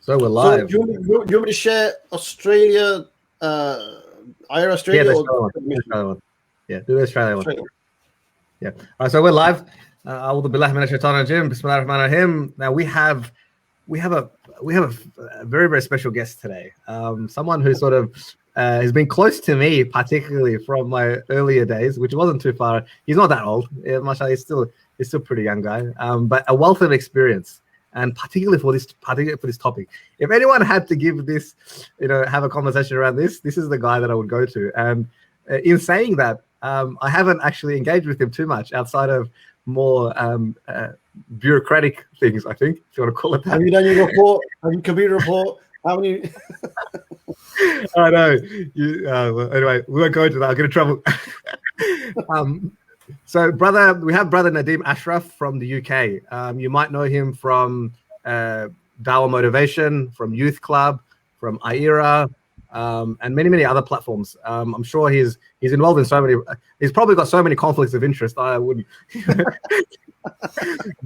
So we're So live. do you want me to share Australia, iERA Australia? Yeah, or the Australia one. Yeah, do the Australia one. Australia? Yeah. All right, so we're live. A'udhu billahi minash shaitanir rajim. Bismillahir rahmanir rahim. Now we have a very, very special guest today. Someone who sort of has been close to me, particularly from my earlier days, which wasn't too far. He's not that old. Yeah, mashallah, he's still a pretty young guy. But a wealth of experience, and particularly for this topic. If anyone had to give this, have a conversation around this is the guy that I would go to. And in saying that, I haven't actually engaged with him too much outside of more bureaucratic things, I think, if you want to call it that. Have you done your report? Have you completed a report? How many? I know. Well, anyway, we won't go into that. I'll get in trouble. So, we have brother Nadeem Ashraf from the UK. You might know him from Dawah Motivation, from Youth Club, from iERA, and many other platforms. I'm sure he's involved in so many. He's probably got so many conflicts of interest. I wouldn't.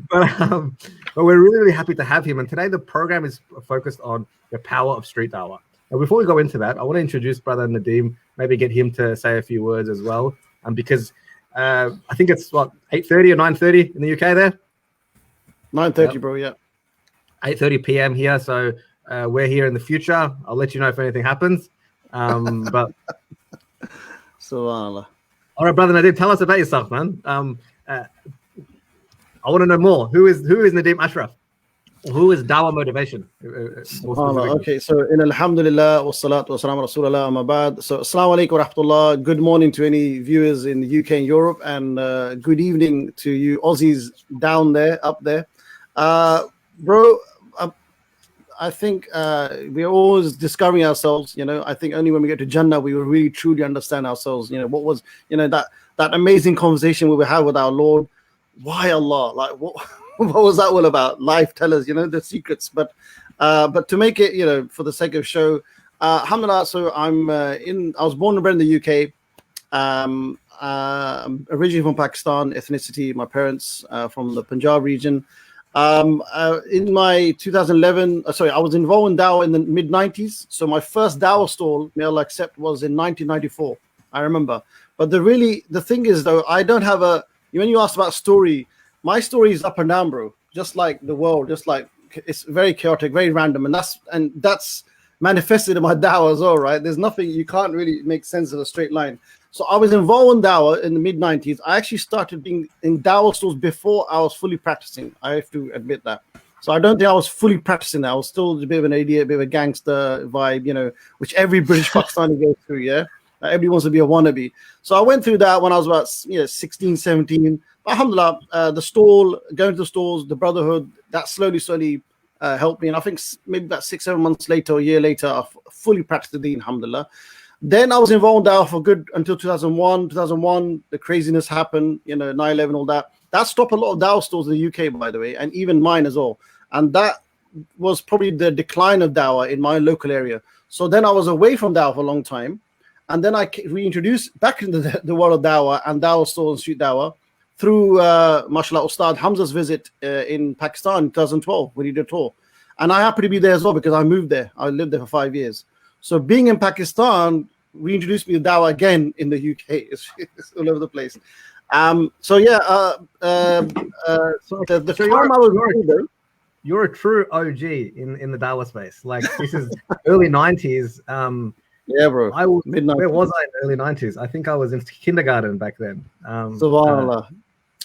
but we're really happy to have him. And today the program is focused on the power of street dawah. Now, before we go into that, I want to introduce brother Nadeem. Maybe get him to say a few words as well. Because I think it's 8:30 or 9:30 in the UK there. 9:30, bro. Yeah. 8:30 p.m. here. So. We're here in the future. I'll let you know if anything happens. But Subhanallah. All right, brother Nadeem, tell us about yourself, man. I want to know more. Who is Nadeem Ashraf? Who is Dawah Motivation? Okay, so in Alhamdulillah, wassalatu wassalamu rasulullah, amma ba'd. So assalamu alaikum wa rahmatullah. Good morning to any viewers in the UK and Europe, and good evening to you Aussies down there, up there. Bro, I think we're always discovering ourselves. I think only when we get to Jannah we will really truly understand ourselves. What was that amazing conversation we had with our Lord. Why Allah? Like what was that all about? Life, tell us, the secrets. But to make it, for the sake of show, alhamdulillah. So I was born and bred in the UK. I'm originally from Pakistan ethnicity. My parents from the Punjab region. In my 2011, I was involved in Dawah in the mid-90s. So my first Dawah stall, may Allah accept, was in 1994. I remember. But the thing is, though, I don't have when you asked about story, my story is up and down, bro. Just like the world, just like it's very chaotic, very random. And that's manifested in my Dawah as well, right? There's nothing, you can't really make sense of a straight line. So I was involved in Dawah in the mid-90s. I actually started being in Dawah stalls before I was fully practicing. I have to admit that. So I don't think I was fully practicing that. I was still a bit of an idiot, a bit of a gangster vibe, which every British Pakistani goes through, yeah? Everybody wants to be a wannabe. So I went through that when I was about 16, 17. Alhamdulillah, the stall, going to the stalls, the brotherhood, that slowly helped me. And I think maybe about 6-7 months later, a year later, I fully practiced the deen, alhamdulillah. Then I was involved in Dawah for good until 2001. 2001, the craziness happened, 9/11, all that. That stopped a lot of Dawah stores in the UK, by the way, and even mine as well. And that was probably the decline of Dawah in my local area. So then I was away from Dawah for a long time. And then I reintroduced back into the world of Dawah and Dawah stores and street Dawah through, mashallah, Ustad Hamza's visit in Pakistan in 2012 when he did a tour. And I happened to be there as well because I moved there. I lived there for 5 years. So being in Pakistan reintroduced me to Dawah again in the UK. It's all over the place. So the time I was you're a true OG in the Dawah space. Like this is early 90s. Yeah, bro. Where was I in the early 90s? I think I was in kindergarten back then. Subhanallah.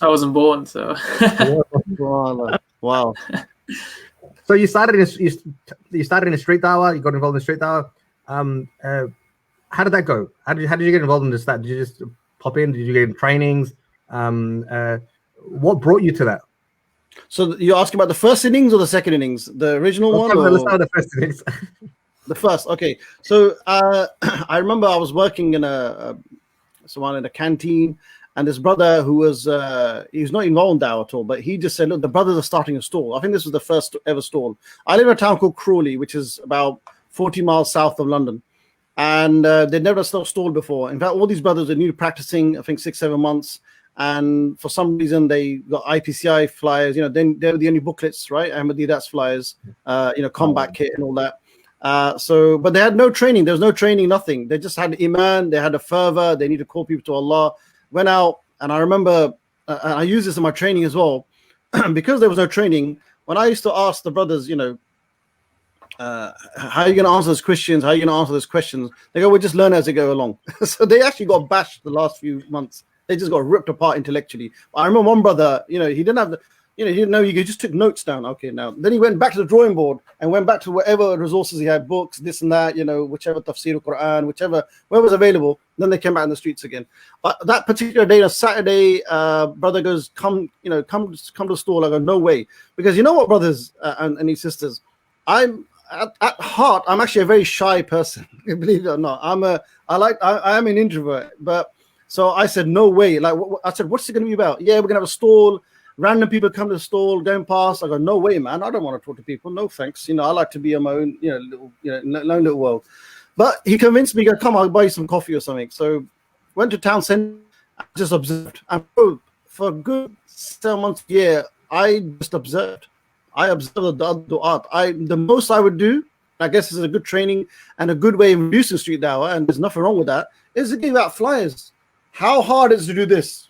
I wasn't born, so. Subhanallah. Wow. So you started in a street Dawah. You got involved in street Dawah. How did that go? How did you get involved in this? Did you just pop in? Did you get in trainings? What brought you to that? So you're asking about the first innings or the second innings? The original one? Let's start with the first innings. The first, okay. So I remember I was working in a canteen, and this brother who was he was not involved in Dawah at all, but he just said, look, the brothers are starting a stall. I think this was the first ever stall. I live in a town called Crawley, which is about 40 miles south of London. And they'd never stalled before. In fact, all these brothers are new practicing, I think 6-7 months. and for some reason they got IPCI flyers. Then they were the only booklets, right? Ahmadi flyers, combat kit and all that. But they had no training. There was no training, nothing. They just had iman. They had a fervor. They need to call people to Allah. Went out, and I remember, and I use this in my training as well, because there was no training. When I used to ask the brothers, how are you going to answer those questions? How are you going to answer those questions? They go, we'll just learn as they go along. So they actually got bashed the last few months. They just got ripped apart intellectually. I remember one brother, he didn't have he didn't know, he just took notes down. Okay, now. Then he went back to the drawing board and went back to whatever resources he had, books, this and that, whichever tafsir Quran, whatever was available. Then they came back in the streets again. But that particular day, on Saturday, brother goes, come to the stall. I go, no way. Because you know what, brothers and his sisters, I'm at heart, I'm actually a very shy person. Believe it or not, I am an introvert. But so I said, no way. I said, what's it going to be about? Yeah, we're going to have a stall. Random people come to the stall, going past. I go, no way, man. I don't want to talk to people. No thanks. I like to be in my own, lone little world. But he convinced me, go, come, I'll buy you some coffee or something. So went to town center, just observed. And for a good 7 months, I just observed. I observed the art. The most I would do, I guess this is a good training and a good way of introducing street dawah, and there's nothing wrong with that, is to give out flyers. How hard is it to do this?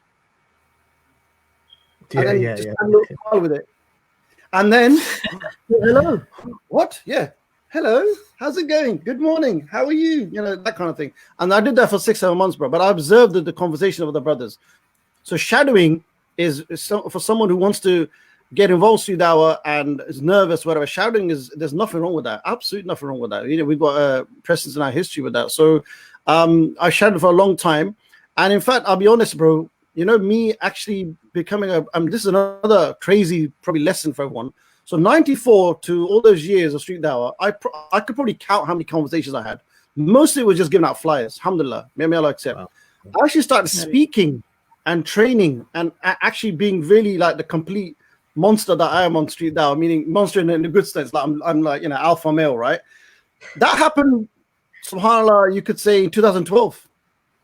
Yeah. With it. And then, hello, what? Yeah, hello, how's it going? Good morning, how are you? That kind of thing. And I did that for 6-7 months, bro. But I observed the conversation of the brothers. So shadowing is for someone who wants to get involved in dawah and is nervous, whatever. Shadowing there's nothing wrong with that. Absolutely nothing wrong with that. We've got precedents in our history with that. So I shadowed for a long time. And in fact, I'll be honest, bro, me actually becoming this is another crazy probably lesson for everyone. So 94 to all those years of street dawah, I could probably count how many conversations I had. Mostly it was just giving out flyers. Alhamdulillah. May Allah accept. Wow. I actually started speaking and training and actually being really like the complete monster that I am on street dawah, meaning monster in a good sense. Like I'm like, alpha male, right? That happened, subhanAllah, you could say in 2012.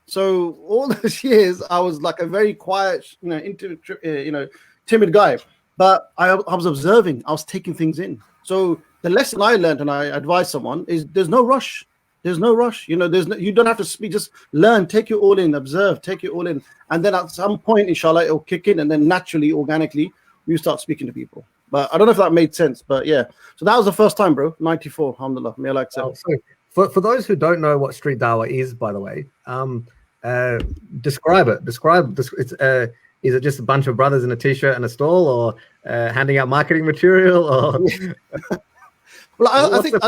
So all those years, I was like a very quiet, timid guy. But I was observing. I was taking things in. So the lesson I learned, and I advise someone, is there's no rush. There's no rush. You don't have to speak. Just learn. Take it all in. Observe. Take it all in. And then at some point, inshallah, it'll kick in. And then naturally, organically, you start speaking to people. But I don't know if that made sense. But yeah. So that was the first time, bro. 94. Alhamdulillah. May Allah accept. For those who don't know what street dawah is, by the way, describe it. Is it just a bunch of brothers in a t-shirt and a stall, or handing out marketing material, or? Well, I think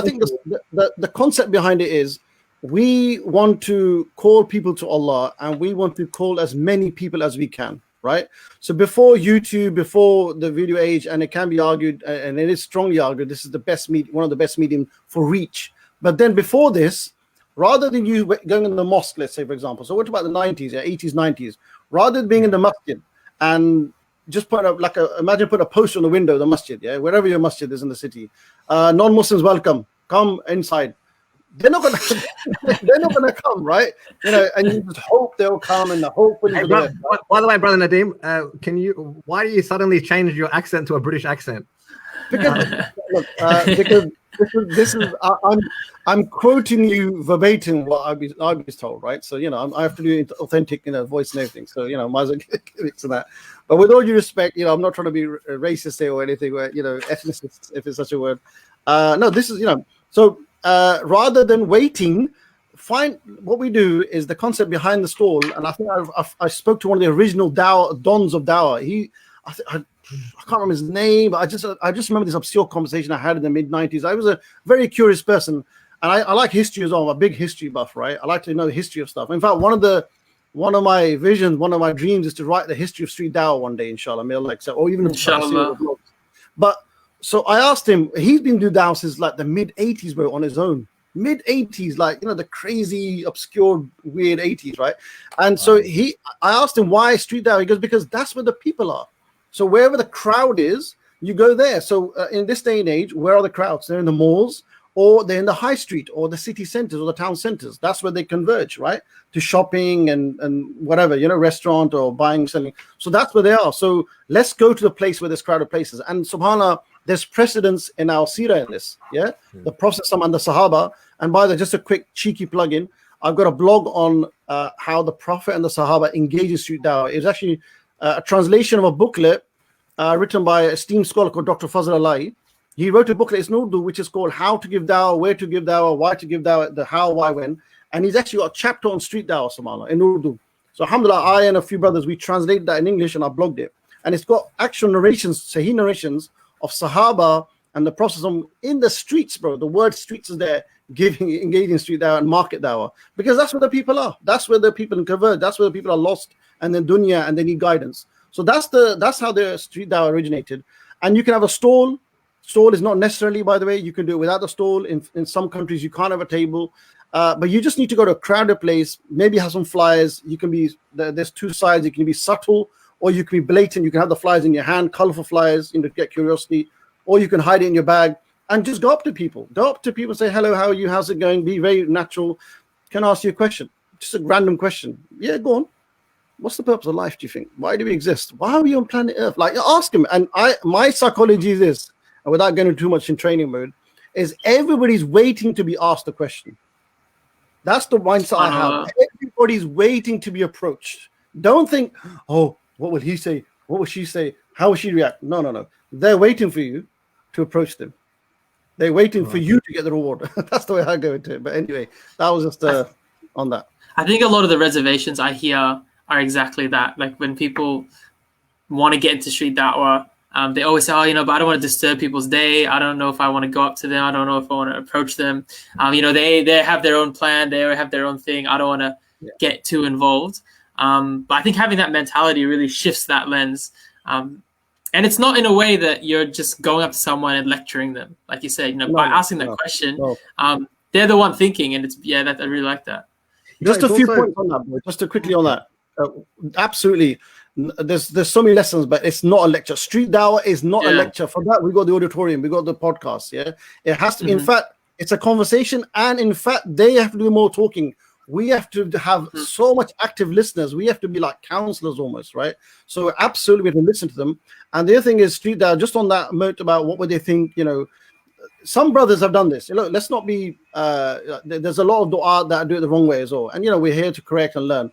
the concept behind it is we want to call people to Allah, and we want to call as many people as we can, right? So before YouTube, before the video age, and it can be argued, and it is strongly argued, this is the best one of the best medium for reach. But then before this, rather than you going in the mosque, let's say, for example, so what about the 90s, 80s, 90s, rather than being in the masjid and just put up imagine put a poster on the window of the masjid, wherever your masjid is in the city, non-Muslims welcome, come inside. They're not gonna come, right? And you just hope they'll come, and the hope. Hey, by the way, brother Nadeem, why do you suddenly change your accent to a British accent? Because because this is I'm quoting you verbatim what I was told, right? So I have to do authentic voice and everything. So might as well get to that. But with all due respect, I'm not trying to be racist here or anything. Where ethnicist, if it's such a word. No, this is So rather than waiting, find what we do is the concept behind the stall. And I think I spoke to one of the original dons of dawah. I can't remember his name, but I just remember this obscure conversation I had in the mid-90s. I was a very curious person, and I like history as well. I'm a big history buff, right? I like to know the history of stuff. In fact, one of my visions, one of my dreams is to write the history of street dawah one day, inshallah, or even inshallah. But so I asked him, he's been doing dawah since like the mid-80s, bro, on his own. Mid-80s, like the crazy, obscure, weird 80s, right? And so I asked him why street dawah. He goes, because that's where the people are. So wherever the crowd is, you go there. So in this day and age, where are the crowds? They're in the malls, or they're in the high street or the city centers or the town centers. That's where they converge, right? To shopping and whatever, restaurant or buying, selling. So that's where they are. So let's go to the place where there's crowded places. And subhanAllah, there's precedence in our seerah in this. Yeah. The Prophet and the Sahaba. And by the way, just a quick cheeky plug-in. I've got a blog on how the Prophet and the Sahaba engage in street dawah. It's actually a translation of a booklet written by an esteemed scholar called Dr. Fazl Ala'i. He wrote a booklet, it's in Urdu, which is called How to Give Dawah, Where to Give Dawah, Why to Give Dawah, the how, why, when. And he's actually got a chapter on street dawah, subhanAllah, in Urdu. So alhamdulillah, I and a few brothers, we translated that in English and I blogged it. And it's got actual narrations, Sahih narrations of Sahaba and the Prophet in the streets, bro. The word streets is there, engaging street dawah and market dawah. Because that's where the people are. That's where the people convert. That's where the people are lost and then dunya and they need guidance. So that's how the street dawah originated. And you can have a stall. Stall is not necessarily, by the way, you can do it without the stall. In some countries, you can't have a table. But you just need to go to a crowded place, maybe have some flyers. You can be, there's two sides. You can be subtle or you can be blatant. You can have the flyers in your hand, colorful flyers, to get curiosity, or you can hide it in your bag and just go up to people. Go up to people and say, hello, how are you? How's it going? Be very natural. Can I ask you a question? Just a random question. Yeah, go on. What's the purpose of life, do you think? Why do we exist? Why are we on planet Earth? Like, ask him. And my psychology is this, and without going too much in training mode, is everybody's waiting to be asked a question. That's the mindset I have. Everybody's waiting to be approached. Don't think, oh, what will he say? What will she say? How will she react? No. They're waiting for you to approach them. They're waiting for you to get the reward. That's the way I go into it. But anyway, that was just on that. I think a lot of the reservations I hear are exactly that. Like when people want to get into street da'wah, they always say, but I don't want to disturb people's day. I don't know if I want to go up to them. I don't know if I want to approach them. They have their own plan. They have their own thing. I don't want to get too involved. But I think having that mentality really shifts that lens. And it's not in a way that you're just going up to someone and lecturing them. Like you said, by asking that question, they're the one thinking. And I really like that. Just a few points on that, bro. Just to quickly on that. Absolutely. There's so many lessons, but it's not a lecture. Street dawah is not a lecture. For that, we got the auditorium, we got the podcast. Yeah, it has to. In fact, it's a conversation, and in fact, they have to do more talking. We have to have so much active listeners. We have to be like counselors almost, right? So absolutely, we have to listen to them. And the other thing is street dawah. Just on that note about what would they think, some brothers have done this. Look, let's not be. There's a lot of du'a that do it the wrong way as well, and we're here to correct and learn.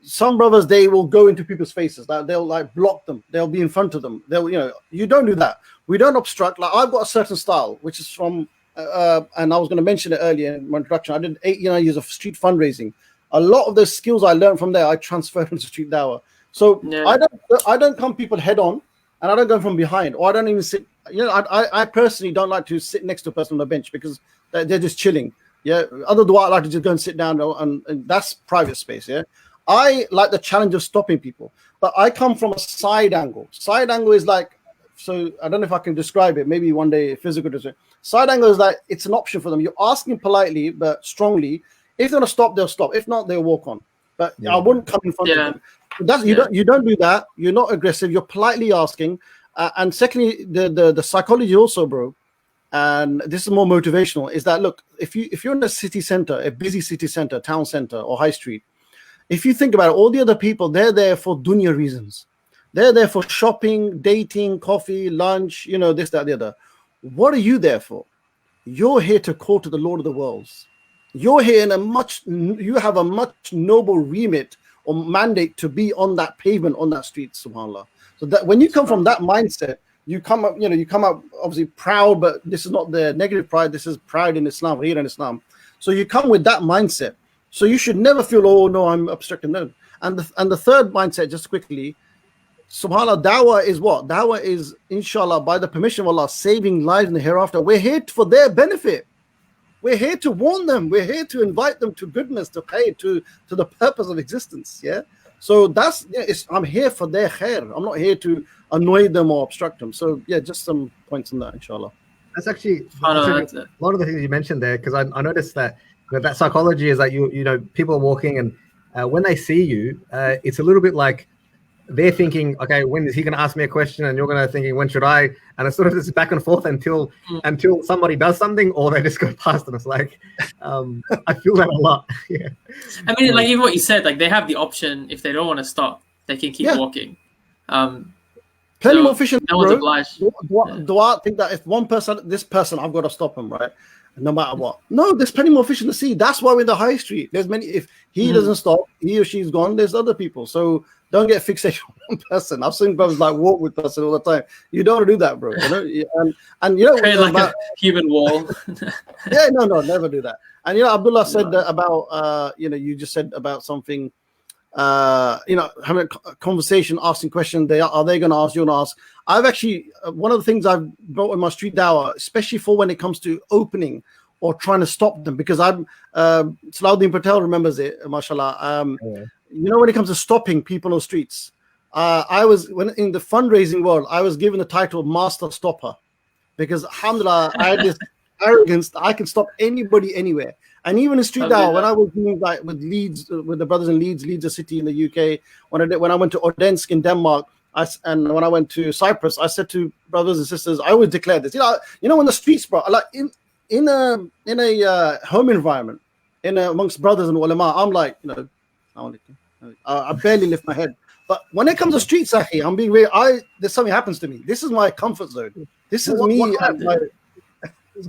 Some brothers, they will go into people's faces. They'll block them. They'll be in front of them. You don't do that. We don't obstruct. Like I've got a certain style, which is from, and I was going to mention it earlier in my introduction. I did 8 years of street fundraising. A lot of those skills I learned from there, I transferred into street dawah. So I don't come people head on, and I don't go from behind, or I don't even sit. I personally don't like to sit next to a person on the bench because they're just chilling. Yeah, other than I like to just go and sit down, and that's private space. Yeah. I like the challenge of stopping people, but I come from a side angle. Side angle is like, so I don't know if I can describe it. Maybe one day physical. Side angle is like, it's an option for them. You're asking politely, but strongly. If they're going to stop, they'll stop. If not, they'll walk on. But I wouldn't come in front of them. You don't do that. You're not aggressive. You're politely asking. And secondly, the psychology also, bro, and this is more motivational, is that, look, if you're in a city center, a busy city center, town center, or high street, if you think about it, all the other people, they're there for dunya reasons. They're there for shopping, dating, coffee, lunch, this, that, the other. What are you there for? You're here to call to the Lord of the worlds. You're here you have a much noble remit or mandate to be on that pavement, on that street, subhanAllah. So that when you come from that mindset, you come up obviously proud, but this is not the negative pride. This is pride in Islam, here in Islam. So you come with that mindset. So you should never feel, oh no, I'm obstructing. No. And the third mindset, just quickly, subhanAllah, dawah is what? Dawah is, inshallah, by the permission of Allah, saving lives in the hereafter. We're here for their benefit. We're here to warn them. We're here to invite them to goodness, to pay, to the purpose of existence. Yeah. So I'm here for their khair. I'm not here to annoy them or obstruct them. So just some points on that, inshallah. That's actually a lot of the things you mentioned there, because I noticed that psychology is that you people are walking, and when they see you, it's a little bit like they're thinking, okay, when is he going to ask me a question? And you're going to thinking, when should I? And it's sort of this back and forth until somebody does something, or they just go past. And it's like, I feel that a lot. Yeah. I mean, like even what you said, like they have the option if they don't want to stop, they can keep walking. Plenty more fish in the no one's road. obliged. Do I think that if one person, this person, I've got to stop him, right? No matter what. No, there's plenty more fish in the sea. That's why we're in the high street. There's many. If he doesn't stop, he or she's gone. There's other people. So don't get fixated on one person. I've seen brothers like walk with person all the time. You don't want to do that, bro. You know, and you know, create like a human wall. Yeah, no, never do that. And you know, Abdullah said about you know, you just said about something. You know, having a conversation, asking questions. Are they going to ask? You're going to ask. I've actually one of the things I've brought in my street dawah, especially for when it comes to opening or trying to stop them, because I'm Salahuddin Patel remembers it, mashallah. You know, when it comes to stopping people on the streets, I was in the fundraising world, I was given the title of Master Stopper, because alhamdulillah, I had this arrogance that I can stop anybody anywhere. And even in street dawah, when I was doing like with Leeds, with the brothers in Leeds, a city in the UK, when I went to Odensk in Denmark, and when I went to Cyprus, I said to brothers and sisters, I always declare this. You know, when the streets, bro, like in a home environment, amongst brothers and ulama, I'm like, you know, I barely lift my head. But when it comes to streets, I'm being real. There's something happens to me. This is my comfort zone. This is me.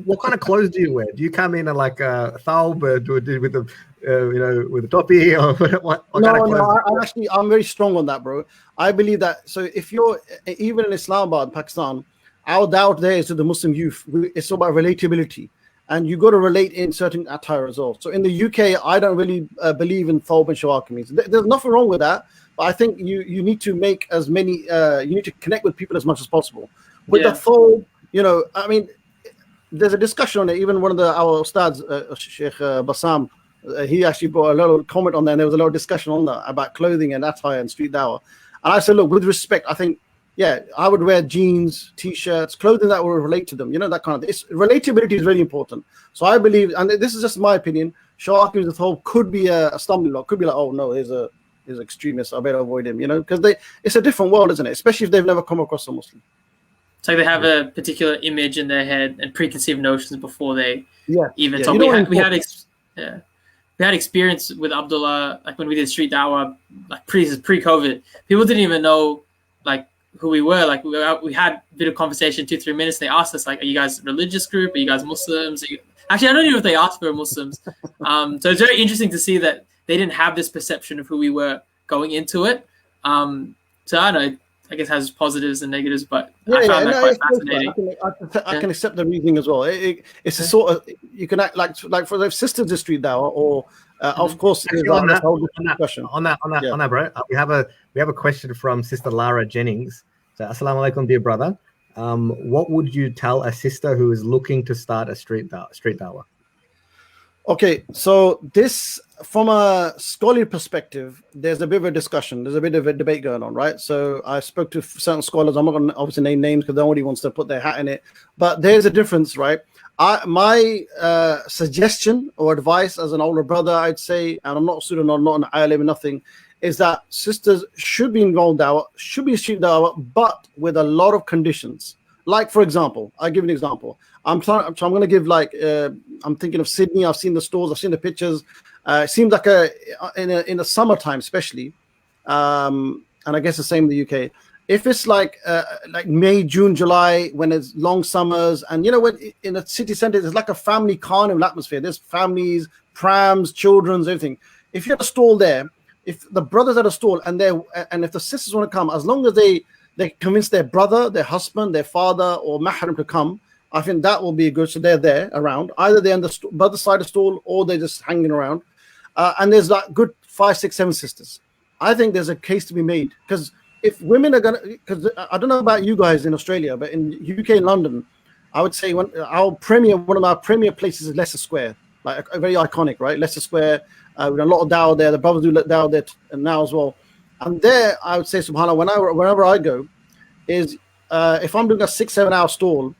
What kind of clothes do you wear? Do you come in like a thawb with the you know, with the topi, or what kind of clothes? I'm very strong on that, bro. I believe that. So if you're even in Islamabad, Pakistan, our doubt there is to the Muslim youth. It's about relatability, and you got to relate in certain attire as well. So in the UK, I don't really believe in thawb and shawar kameez. There's nothing wrong with that, but I think you need to make as many. You need to connect with people as much as possible. With the thawb, you know, I mean. There's a discussion on it. Even one of our ustads, Sheikh Bassam, he actually brought a little comment on there, and there was a lot of discussion on that about clothing and attire and street dawah. And I said, look, with respect, I think, yeah, I would wear jeans, t-shirts, clothing that will relate to them. You know, that kind of thing. Relatability is really important. So I believe, and this is just my opinion, shawar kameez with thawb could be a stumbling block. Could be like, oh no, there's an extremist. I better avoid him. You know, because it's a different world, isn't it? Especially if they've never come across a Muslim. It's like they have a particular image in their head and preconceived notions before they even talk. We had experience with Abdullah, like when we did street dawah, like pre-COVID. People didn't even know like who we were. Like we had a bit of conversation, 2-3 minutes. They asked us like, "Are you guys a religious group? Are you guys Muslims?" Actually, I don't even know if they asked for Muslims. So it's very interesting to see that they didn't have this perception of who we were going into it. So I don't know. I guess has positives and negatives, but I found that quite fascinating. I can accept the reasoning as well. It's a sort of, you can act like for the sisters of street dawah, or of course on that, bro. We have a question from Sister Lara Jennings. So, Assalamu alaikum, dear brother. What would you tell a sister who is looking to start a street dawah? Okay, so this, from a scholarly perspective, there's a bit of a discussion. There's a bit of a debate going on, right? So I spoke to certain scholars. I'm not going to obviously name names because nobody wants to put their hat in it. But there's a difference, right? My suggestion or advice as an older brother, I'd say, and I'm not a student, I'm not an alim, nothing, is that sisters should be involved in dawah, should be street dawah, but with a lot of conditions. Like, for example, I'll give you an example. I'm going to give like, I'm thinking of Sydney. I've seen the stores. I've seen the pictures. It seems like in the summertime, especially, and I guess the same in the UK. If it's like May, June, July, when it's long summers, and you know, when in a city center, it's like a family carnival atmosphere. There's families, prams, children's, everything. If you have a stall there, if the brothers at a stall, and if the sisters want to come, as long as they convince their brother, their husband, their father, or mahram to come, I think that will be good. So they're there around. Either they're on the brother side of the stall, or they're just hanging around. And there's like good 5, 6, 7 sisters. I think there's a case to be made, because if women are gonna, because I don't know about you guys in Australia, but in UK and London, I would say one of our premier places is Leicester Square, like a very iconic, right? Leicester Square. With a lot of dawah there. The brothers do dawah there now as well. And there, I would say, subhanAllah, whenever I go, is if I'm doing a 6-7 hour stall,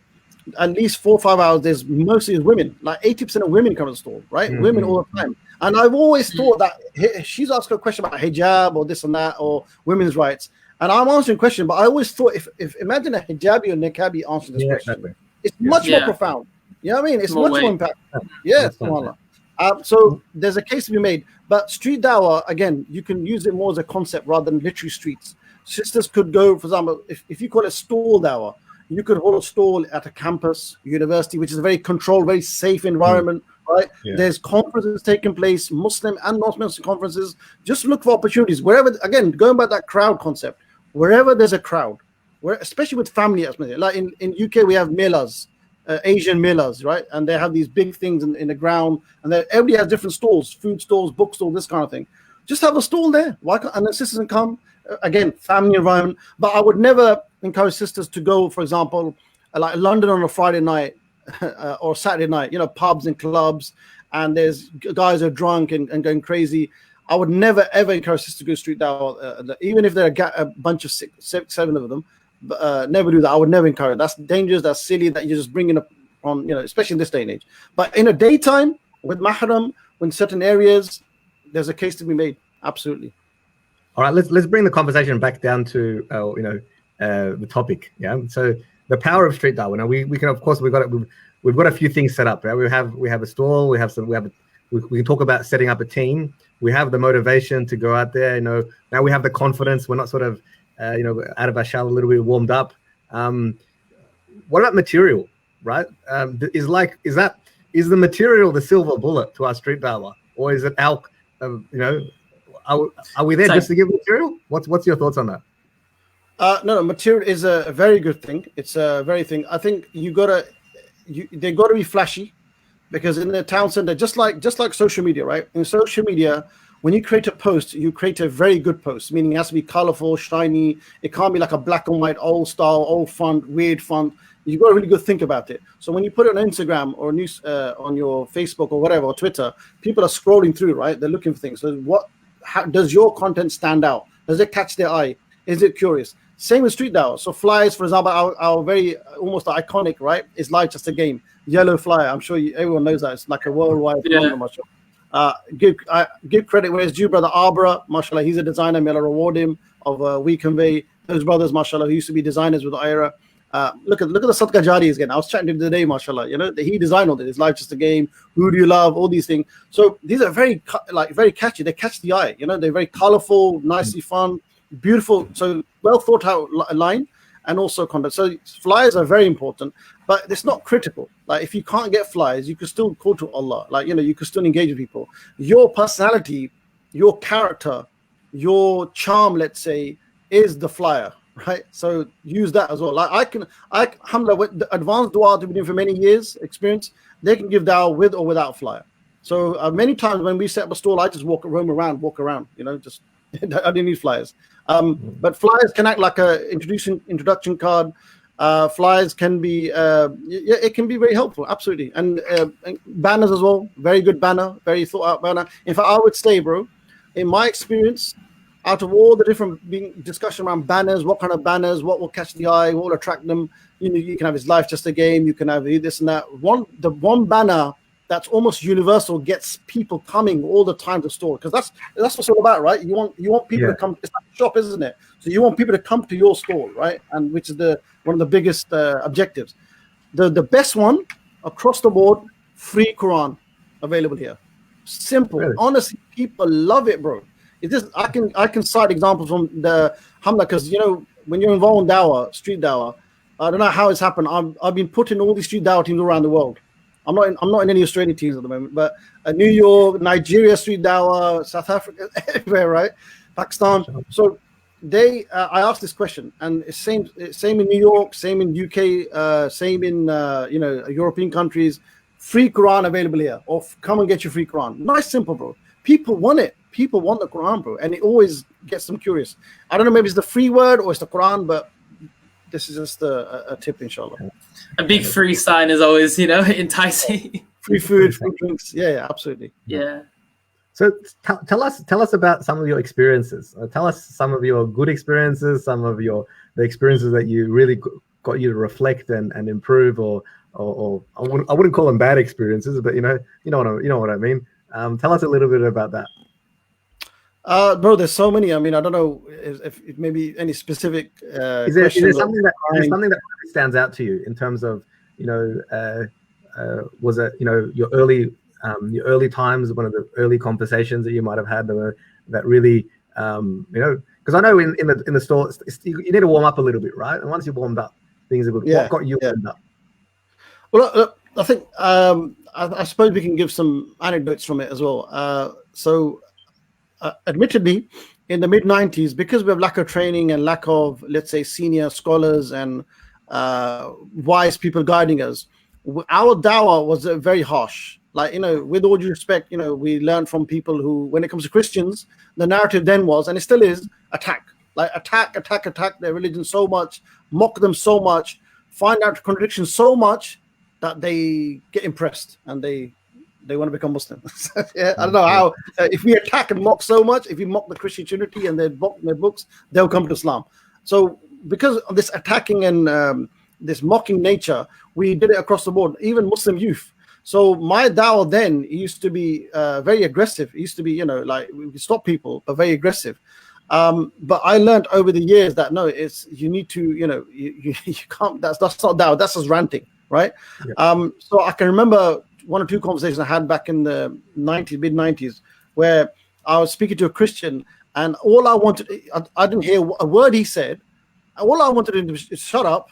at least 4 or 5 hours, there's mostly women. Like 80% of women come to the stall, right? Mm-hmm. Women all the time. And I've always thought that she's asking a question about hijab or this and that or women's rights. And I'm answering a question, but I always thought if imagine a hijabi or niqabi answering this question, exactly. it's much more profound. You know what I mean? It's More much weight. more impactful. Yeah, subhanAllah. So there's a case to be made. But street dawah, again, you can use it more as a concept rather than literally streets. Sisters could go, for example, if you call it stall dawah, you could hold a stall at a campus, university, which is a very controlled, very safe environment, right? Yeah. There's conferences taking place, Muslim and non-Muslim conferences. Just look for opportunities. Wherever, again, going back to that crowd concept, wherever there's a crowd, especially with family, like in UK, we have melas, Asian melas, right? And they have these big things in the ground, and everybody has different stalls, food stalls, bookstores, this kind of thing. Just have a stall there. Why can't, and the sisters can come, again, family environment. But I would never encourage sisters to go, for example, like London on a Friday night or Saturday night, you know, pubs and clubs, and there's guys who are drunk and going crazy. I would never ever encourage sisters to go street dawah, even if there are a bunch of seven of them. Never do that. I would never encourage. That's dangerous. That's silly. That you're just bringing up on, you know, especially in this day and age. But in a daytime with mahram, in certain areas, there's a case to be made. Absolutely. All right, let's bring the conversation back down to the topic. Yeah. So the power of street dawah. Now we can, of course, we've got a few things set up. Right? We have a stall. We can talk about setting up a team. We have the motivation to go out there. You know, now we have the confidence. We're not sort of out of our shell, a little bit warmed up. What about material? Right? Is the material the silver bullet to our street dawah, or is it our are we there just to give material? What's your thoughts on that? No, material is a very good thing. It's a very thing. I think they got to be flashy, because in the town center, just like social media, right? In social media, when you create a post, you create a very good post, meaning it has to be colorful, shiny. It can't be like a black and white, old style, old font, weird font. You've got to really good think about it. So when you put it on Instagram or news on your Facebook or whatever, or Twitter, people are scrolling through, right? They're looking for things. So how does your content stand out? Does it catch their eye? Is it curious? Same with street dawah. So flyers, for example, our very almost iconic, right? Is Life Just a Game. Yellow flyer. I'm sure everyone knows that. It's like a worldwide phenomenon, mashallah. Give credit where it's due, brother Arbra, mashallah. He's a designer. May Allah reward him. Of We Convey. Those brothers, mashallah, who used to be designers with iERA. Look at the Sadqa Jari again. I was chatting to him today, mashallah. You know, he designed all this. It's Life Just a Game. Who do you love? All these things. So these are very catchy. They catch the eye. You know, they're very colorful, nicely fun, beautiful. So well thought out line, and also content. So flyers are very important, but it's not critical. Like if you can't get flyers, you can still call to Allah. Like, you know, you can still engage with people. Your personality, your character, your charm, let's say, is the flyer. Right, so use that as well. Like alhamdulillah, with the advanced dua I've been doing for many years experience, they can give dawah with or without flyer. So many times when we set up a stall, I just walk around. You know, just I didn't need flyers. But flyers can act like a introduction card. Flyers can be it can be very helpful, absolutely. And banners as well, very good banner, very thought out banner. In fact, I would say, bro, in my experience, out of all the different discussion around banners, what kind of banners, what will catch the eye, what will attract them, you know, you can have His Life Just a Game, you can have this and that. The one banner that's almost universal gets people coming all the time to the store, because that's what it's all about, right? You want people to come. It's like a shop, isn't it? So you want people to come to your store, right? And which is one of the biggest objectives. The best one across the board, free Quran available here. Simple, really? Honestly, people love it, bro. It is. I can cite examples from the Hamla, because you know when you're involved in dawah, street dawah, I don't know how it's happened. I've been put in all these street dawah teams around the world. I'm not in any Australian teams at the moment, but New York, Nigeria street dawah, South Africa, everywhere, right? Pakistan. So I asked this question, and it's same in New York, same in UK, same in European countries. Free Quran available here, or come and get your free Quran. Nice, simple, bro. People want it. People want the Quran, bro, and it always gets them curious. I don't know, maybe it's the free word or it's the Quran, but this is just a tip, inshallah. A big free sign is always, you know, enticing. Free food, free drinks. Yeah, absolutely. Yeah. So tell us about some of your experiences. Tell us some of your good experiences, some of the experiences that you really got you to reflect and improve, or I wouldn't call them bad experiences, but you know what I mean. Tell us a little bit about that. Bro, there's so many. I mean, I don't know if maybe any specific. Is there something that stands out to you in terms of, was it your early times, one of the early conversations that you might have had that really because I know in the store you need to warm up a little bit, right? And once you're warmed up, things are good. Yeah, what got you warmed up? Well, I think I suppose we can give some anecdotes from it as well. Admittedly, in the mid-90s, because we have lack of training and lack of, let's say, senior scholars and wise people guiding us, our dawah was very harsh. Like, with all due respect, we learned from people who, when it comes to Christians, the narrative then was, and it still is, attack. Like attack their religion so much, mock them so much, find out contradictions so much that they get impressed and they want to become Muslims. Yeah, I don't know how. If we attack and mock so much, if we mock the Christian Trinity and they mock their books, they'll come to Islam. So because of this attacking and this mocking nature, we did it across the board, even Muslim youth. So my dawah then used to be very aggressive. It used to be, like we could stop people, but very aggressive. But I learned over the years that no, you need to, you can't. That's not dawah. That's just ranting, right? Yeah. So I can remember one or two conversations I had back in the mid-90s, where I was speaking to a Christian, and all I wanted, I didn't hear a word he said. All I wanted him to do is shut up,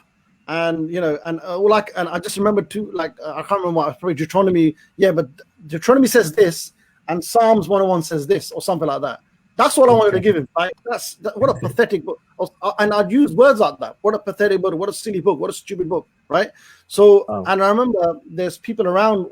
and and I just remember I can't remember what, probably Deuteronomy. Yeah, but Deuteronomy says this, and Psalms 101 says this, or something like that. That's what I wanted to give him. Like what a pathetic book. And I'd use words like that. What a pathetic book. What a silly book. What a stupid book. Right. So, and I remember there's people around.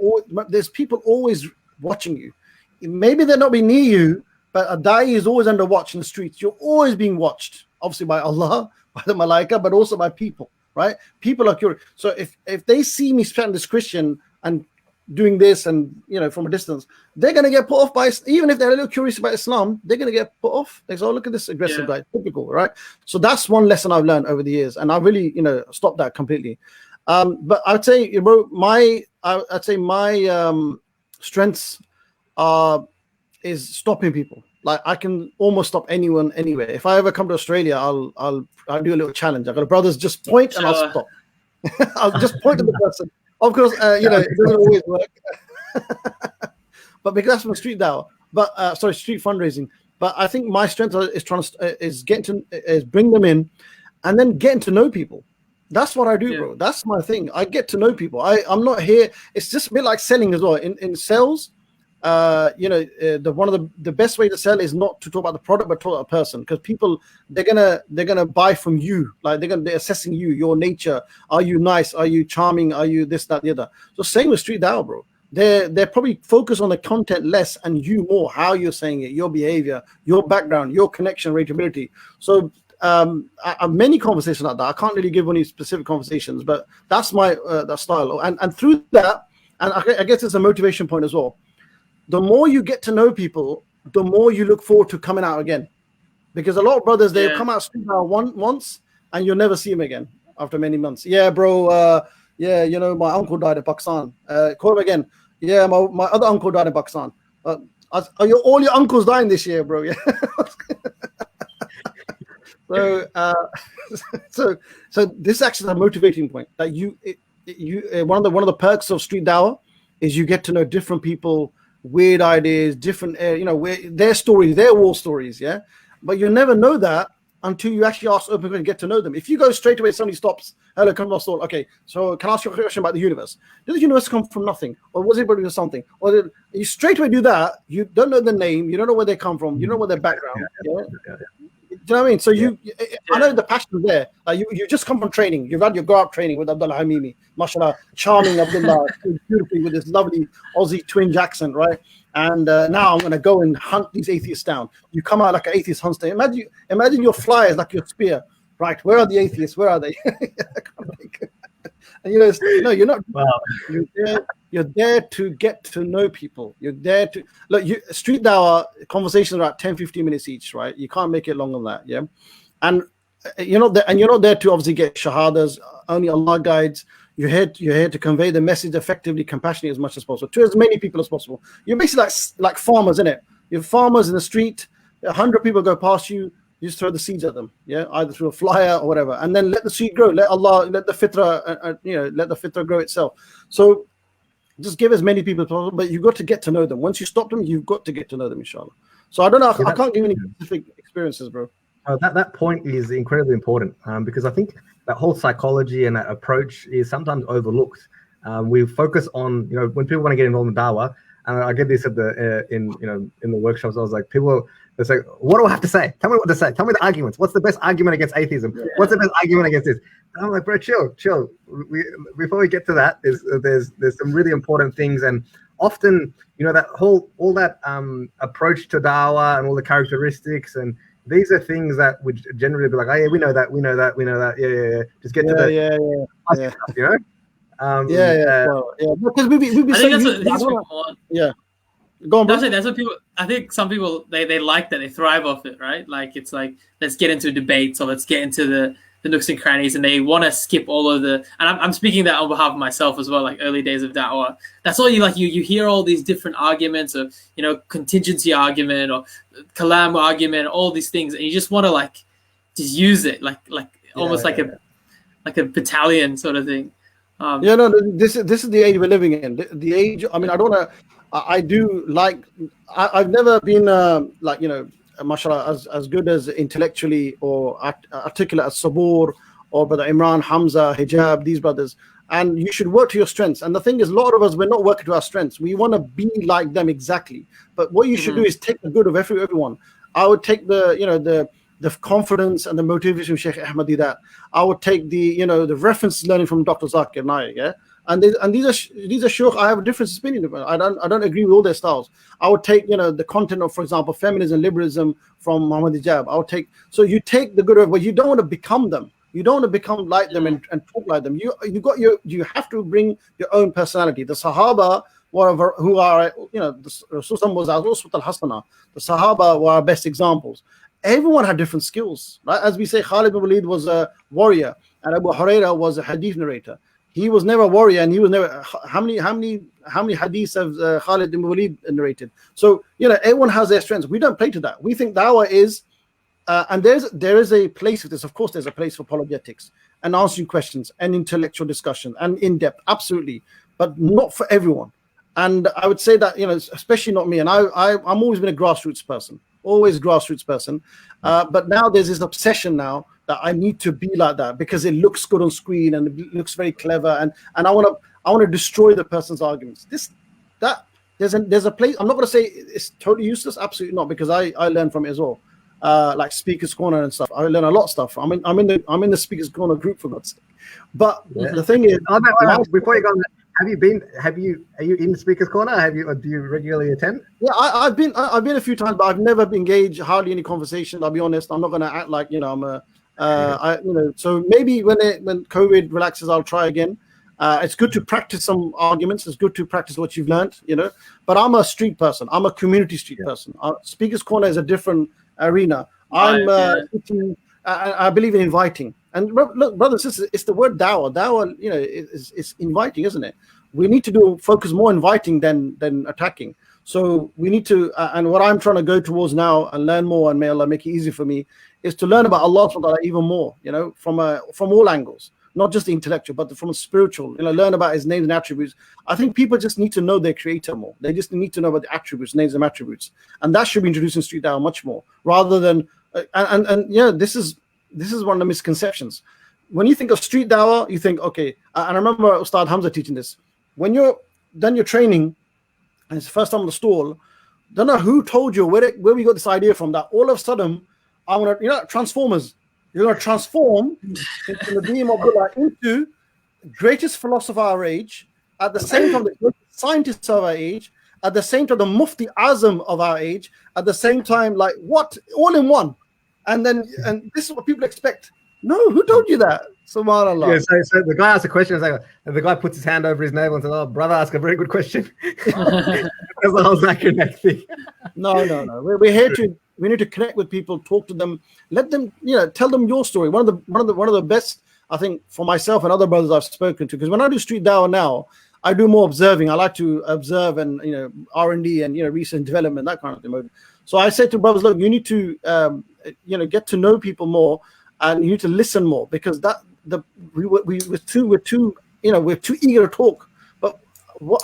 There's people always watching you. Maybe they're not being near you, but a da'i is always under watch in the streets. You're always being watched, obviously by Allah, by the Malaika, but also by people. Right. People are curious. So if they see me spending this Christian and doing this and from a distance, they're going to get put off by, even if they're a little curious about Islam, they're going to get put off. They say, oh, look at this aggressive guy, typical, right? So that's one lesson I've learned over the years, and I really stopped that completely. But I'd say my strengths is stopping people. Like I can almost stop anyone anywhere. If I ever come to Australia, I'll do a little challenge. I've got brothers, just point and I'll stop. I'll just point to the person. Of course, it doesn't always work, but because that's from street dawah, street fundraising. But I think my strength is bring them in, and then getting to know people. That's what I do, bro. That's my thing. I get to know people. I'm not here. It's just a bit like selling as well. In sales, one of the best way to sell is not to talk about the product, but talk about a person, because people they're gonna buy from you. Like they're assessing you, your nature. Are you nice? Are you charming? Are you this, that, the other? So same with street dawah, bro. They're probably focused on the content less and you more, how you're saying it, your behavior, your background, your connection, reachability. So I have many conversations like that. I can't really give any specific conversations, but that's my that style. And through that, and I guess it's a motivation point as well. The more you get to know people, the more you look forward to coming out again. Because a lot of brothers, they'll come out street dawah once and you'll never see them again after many months. Yeah, bro. My uncle died in Pakistan. Call him again. Yeah, my other uncle died in Pakistan. Are all your uncles dying this year, bro? Yeah. So this is actually a motivating point that one of the perks of street dawah is you get to know different people, weird ideas, different, their stories, their war stories, yeah. But you never know that until you actually ask open and get to know them. If you go straight away, somebody stops, hello, come to our store. Okay, so can I ask you a question about the universe? Did the universe come from nothing, or was it produced of something? Or you straight away do that? You don't know the name, you don't know where they come from, you don't know what their background. Yeah. Do you know what I mean? So I know the passion is there. You just come from training. You've had your go-out training with Abdullah Hamimi, mashallah, charming Abdullah, beautifully with this lovely Aussie twinge accent, right? And now I'm going to go and hunt these atheists down. You come out like an atheist hunter. Imagine your flyers like your spear, right? Where are the atheists? Where are they? And no, you're not. Wow. You're there to get to know people. You're there to look. Street dawah conversations are at 10-15 minutes each, right? You can't make it longer than that, yeah. And you're not there to obviously get shahadas. Only Allah guides. You're here to convey the message effectively, compassionately as much as possible to as many people as possible. You're basically like farmers, isn't it? You're farmers in the street. 100 people go past you, you just throw the seeds at them, yeah, either through a flyer or whatever, and then let the seed grow. Let Allah, let the fitrah, let the fitrah grow itself. So just give as many people as possible, but you've got to get to know them. Once you stop them, you've got to get to know them, inshallah. So I don't know, I can't give any specific experiences, bro. That point is incredibly important because I think that whole psychology and that approach is sometimes overlooked. We focus on, when people want to get involved in dawah, and I get this at the in the workshops. I was like, they say, what do I have to say? Tell me what to say. Tell me the arguments. What's the best argument against atheism? Yeah. What's the best argument against this? And I'm like, bro, chill. Before we get to that, there's some really important things, and often, that all that approach to dawah and all the characteristics, and these are things that would generally be like, oh yeah, we know that, yeah. Just get to the stuff, Because we be saying, yeah. Go on, bro. That's what people. I think some people they like that, they thrive off it, right? Like it's like, let's get into debates, or let's get into the nooks and crannies, and they want to skip all of the. And I'm speaking that on behalf of myself as well. Like early days of da'wah, that's all you like. You hear all these different arguments of contingency argument or kalam argument, all these things, and you just want to just use it like almost like a battalion sort of thing. This is the age we're living in. The age. I mean, I don't want to. I do like. I've never been mashallah, as good as intellectually or articulate as Sabur or Brother Imran, Hamza, Hijab, these brothers. And you should work to your strengths. And the thing is, a lot of us, we're not working to our strengths. We want to be like them exactly. But what you should do is take the good of everyone. I would take the confidence and the motivation of Sheikh Ahmadi, that I would take the reference learning from Dr. Zakir Naik, yeah. And these are shuyukh I have a different opinion about. I don't agree with all their styles. I would take the content of, for example, feminism, liberalism from Muhammad Hijab. I would take, so you take the good of, but you don't want to become them. You don't want to become like them and talk like them. You have to bring your own personality. The Sahaba who are the Rasul was our Uswat al-Hasana. The Sahaba were our best examples. Everyone had different skills, right? As we say, Khalid bin Walid was a warrior, and Abu Hurairah was a hadith narrator. He was never a warrior, and he was never. How many hadiths have Khalid bin Walid narrated? So everyone has their strengths. We don't play to that. We think dawah is, and there is a place for this. Of course, there's a place for apologetics and answering questions and intellectual discussion and in depth, absolutely, but not for everyone. And I would say that especially not me. And I'm always been a grassroots person, but now there's this obsession now that I need to be like that because it looks good on screen and it looks very clever, and I want to destroy the person's arguments. There's a place. I'm not going to say it's totally useless, absolutely not, because I learn from it as well. Like Speaker's Corner and stuff. I learn a lot of stuff. I'm in the Speaker's Corner group, for God's sake. But the thing is, before you go on, are you in the Speaker's Corner? Do you regularly attend? Yeah, I've been a few times, but I've never engaged hardly any conversation. I'll be honest. I'm not going to act like I'm a. So maybe when COVID relaxes, I'll try again. It's good to practice some arguments. It's good to practice what you've learned, But I'm a street person. I'm a community street person. Speaker's Corner is a different arena. I believe in inviting. And look, brothers and sisters, it's the word dawah. Dawah, is inviting, isn't it? We need to focus more inviting than attacking. So we need to, and what I'm trying to go towards now and learn more, and may Allah make it easy for me, is to learn about Allah subhanahu wa ta'ala even more, from all angles, not just the intellectual, but from a spiritual, learn about His names and attributes. I think people just need to know their Creator more. They just need to know about the attributes, names and attributes. And that should be introduced in street dawah much more, rather than, this is one of the misconceptions. When you think of street dawah, you think, okay, and I remember Ustad Hamza teaching this, when you're done your training, and it's the first time on the stall, don't know who told you where we got this idea from, that all of a sudden, I want to, Transformers. You're going to transform into the beam of Allah into greatest philosopher of our age, at the same time the greatest scientist of our age, at the same time the Mufti Azam of our age, at the same time, like what? All in one. And this is what people expect. No, who told you that? Subhanallah. Yeah, so the guy asks a question, and the guy puts his hand over his navel and says, "Oh, brother, ask a very good question." That's the whole Zakir Naik thing. No. We're here to. We need to connect with people, talk to them, let them, tell them your story. One of the best, I think, for myself and other brothers I've spoken to, because when I do street dawah now, I do more observing. I like to observe and R&D and research and development, that kind of thing. So I say to brothers, look, you need to get to know people more, and you need to listen more, because we're too eager to talk. But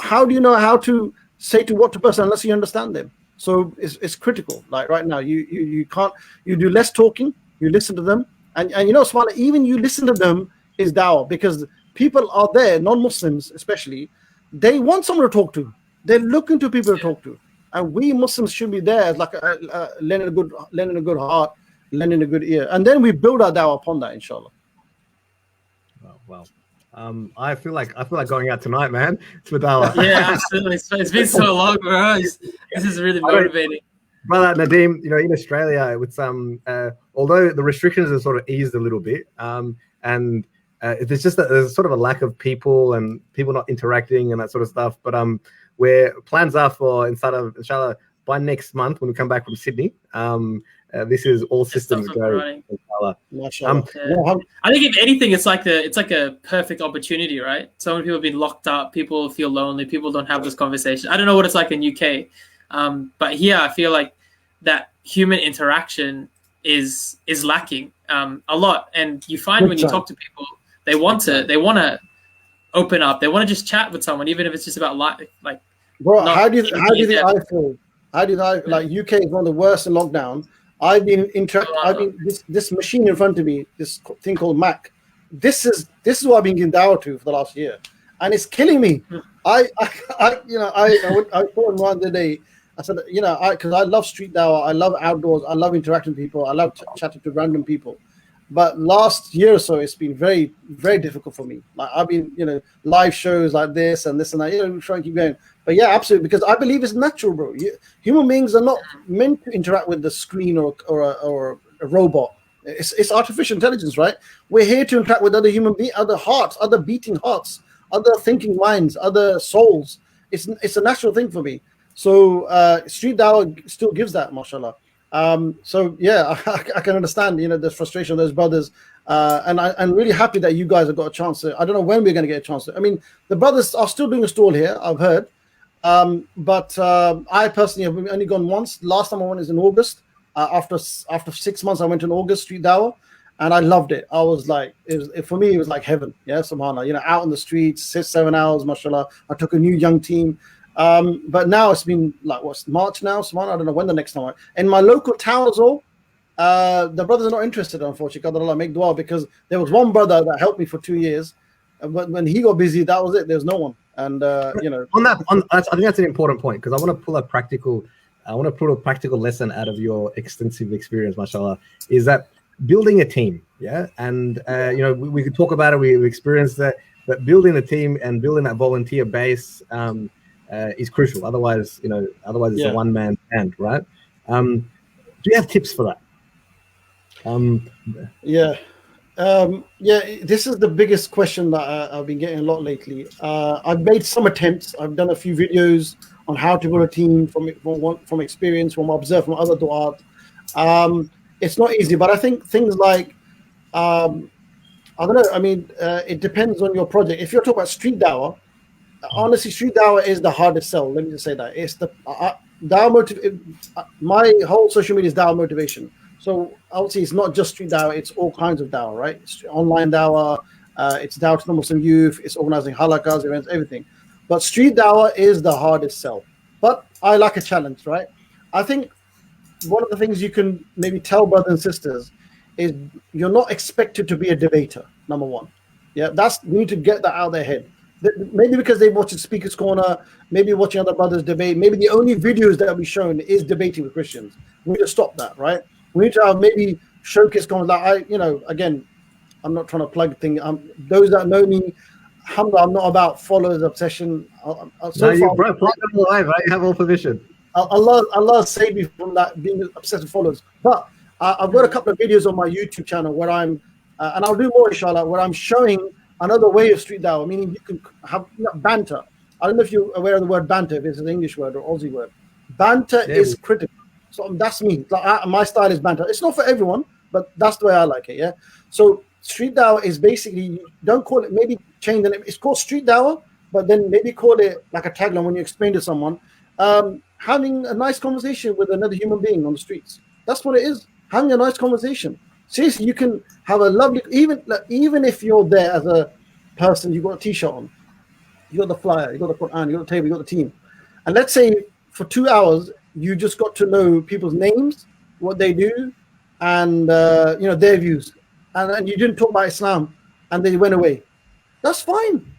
how do you know how to say to what to person unless you understand them? So it's critical. Like right now, you can't, you do less talking, you listen to them, and subhanAllah, even you listen to them is dawah, because people are there, non-Muslims especially, they want someone to talk to. They're looking to people to talk to, and we Muslims should be there, like lending a good heart, lending a good ear, and then we build our dawah upon that, inshallah. Well. I feel like going out tonight, man. It's for dawah. Yeah, absolutely. It's been so long, bro. This is really motivating. Brother Nadeem, in Australia, with although the restrictions have sort of eased a little bit, and there's sort of a lack of people and people not interacting and that sort of stuff. But where plans are for inshallah by next month when we come back from Sydney, this is all systems go. I think if anything, it's like a perfect opportunity, right? So many people have been locked up, people feel lonely, people don't have this conversation. I don't know what it's like in UK, but here I feel like that human interaction is lacking a lot. And you find when you talk to people, they want to open up, they want to just chat with someone, even if it's just about like. Bro, how do you think I feel? Like UK is one of the worst in lockdown. I've been this machine in front of me, this thing called Mac. This is what I've been giving dawah to for the last year, and it's killing me. I thought one the day. I said, because I love street dawah, I love outdoors, I love interacting with people, I love chatting to random people. But last year or so, it's been very, very difficult for me. Like I've been, live shows like this and this and that. Try and keep going. But yeah, absolutely, because I believe it's natural, bro. Human beings are not meant to interact with the screen or a robot. It's artificial intelligence, right? We're here to interact with other human beings, other hearts, other beating hearts, other thinking minds, other souls. It's a natural thing for me. So street dawah still gives that, mashallah. So yeah, I can understand, the frustration of those brothers, and I'm really happy that you guys have got a chance to. I don't know when we're going to get a chance to. I mean, the brothers are still doing a stall here, I've heard, but I personally have only gone once. Last time I went is in August. After 6 months, I went in August, street dawah, and I loved it. I was like, for me, it was like heaven. Yeah, subhanAllah, out on the streets, 6-7 hours, mashallah. I took a new young team. But now it's been like what's March now, so I don't know when the next time. In my local town as well, the brothers are not interested, unfortunately. God, Allah make dua, because there was one brother that helped me for 2 years, but when he got busy, that was it. There's no one, and I think that's an important point, because I want to pull a practical lesson out of your extensive experience, mashallah, is that building a team, yeah, and we could talk about it. We experienced that, but building a team and building that volunteer base. Is crucial. Otherwise, it's a one-man band, right? Do you have tips for that? This is the biggest question that I've been getting a lot lately. I've made some attempts. I've done a few videos on how to build a team from experience, from observe from other du'at. It's not easy, but I think things like I don't know. I mean, it depends on your project. If you're talking about street dawah. Honestly, street dawah is the hardest sell. Let me just say that it's the dawah my whole social media is dawah motivation. So obviously, it's not just street dawah; it's all kinds of dawah, right? It's online dawah, it's dawah to the Muslim youth, it's organizing halakas, events, everything. But street dawah is the hardest sell. But I like a challenge, right? I think one of the things you can maybe tell brothers and sisters is you're not expected to be a debater. Number one, yeah, we need to get that out of their head. Maybe because they watch Speaker's Corner, maybe watching other brothers debate, maybe the only videos that will be shown is debating with Christians. We need to stop that, right? We need to have maybe showcase comments. Again, I'm not trying to plug things. Those that know me, alhamdulillah, I'm not about followers obsession. You're plug them live, right? You have all permission. Allah saved me from that, being obsessed with followers. But I've got a couple of videos on my YouTube channel where and I'll do more, inshallah, where I'm showing another way of street dawah, meaning you can have banter. I don't know if you're aware of the word banter, if it's an English word or Aussie word. Banter is critical. So that's me. My style is banter. It's not for everyone, but that's the way I like it, yeah? So street dawah is basically, don't call it, maybe change the name. It's called street dawah, but then maybe call it like a tagline when you explain to someone. having a nice conversation with another human being on the streets. That's what it is. Having a nice conversation. Seriously, you can have a lovely, even if you're there as a person, you got a t-shirt on, you got the flyer, you got the Quran, you got the table, you got the team, and let's say for 2 hours you just got to know people's names, what they do, and their views, and you didn't talk about Islam, and they went away. That's fine.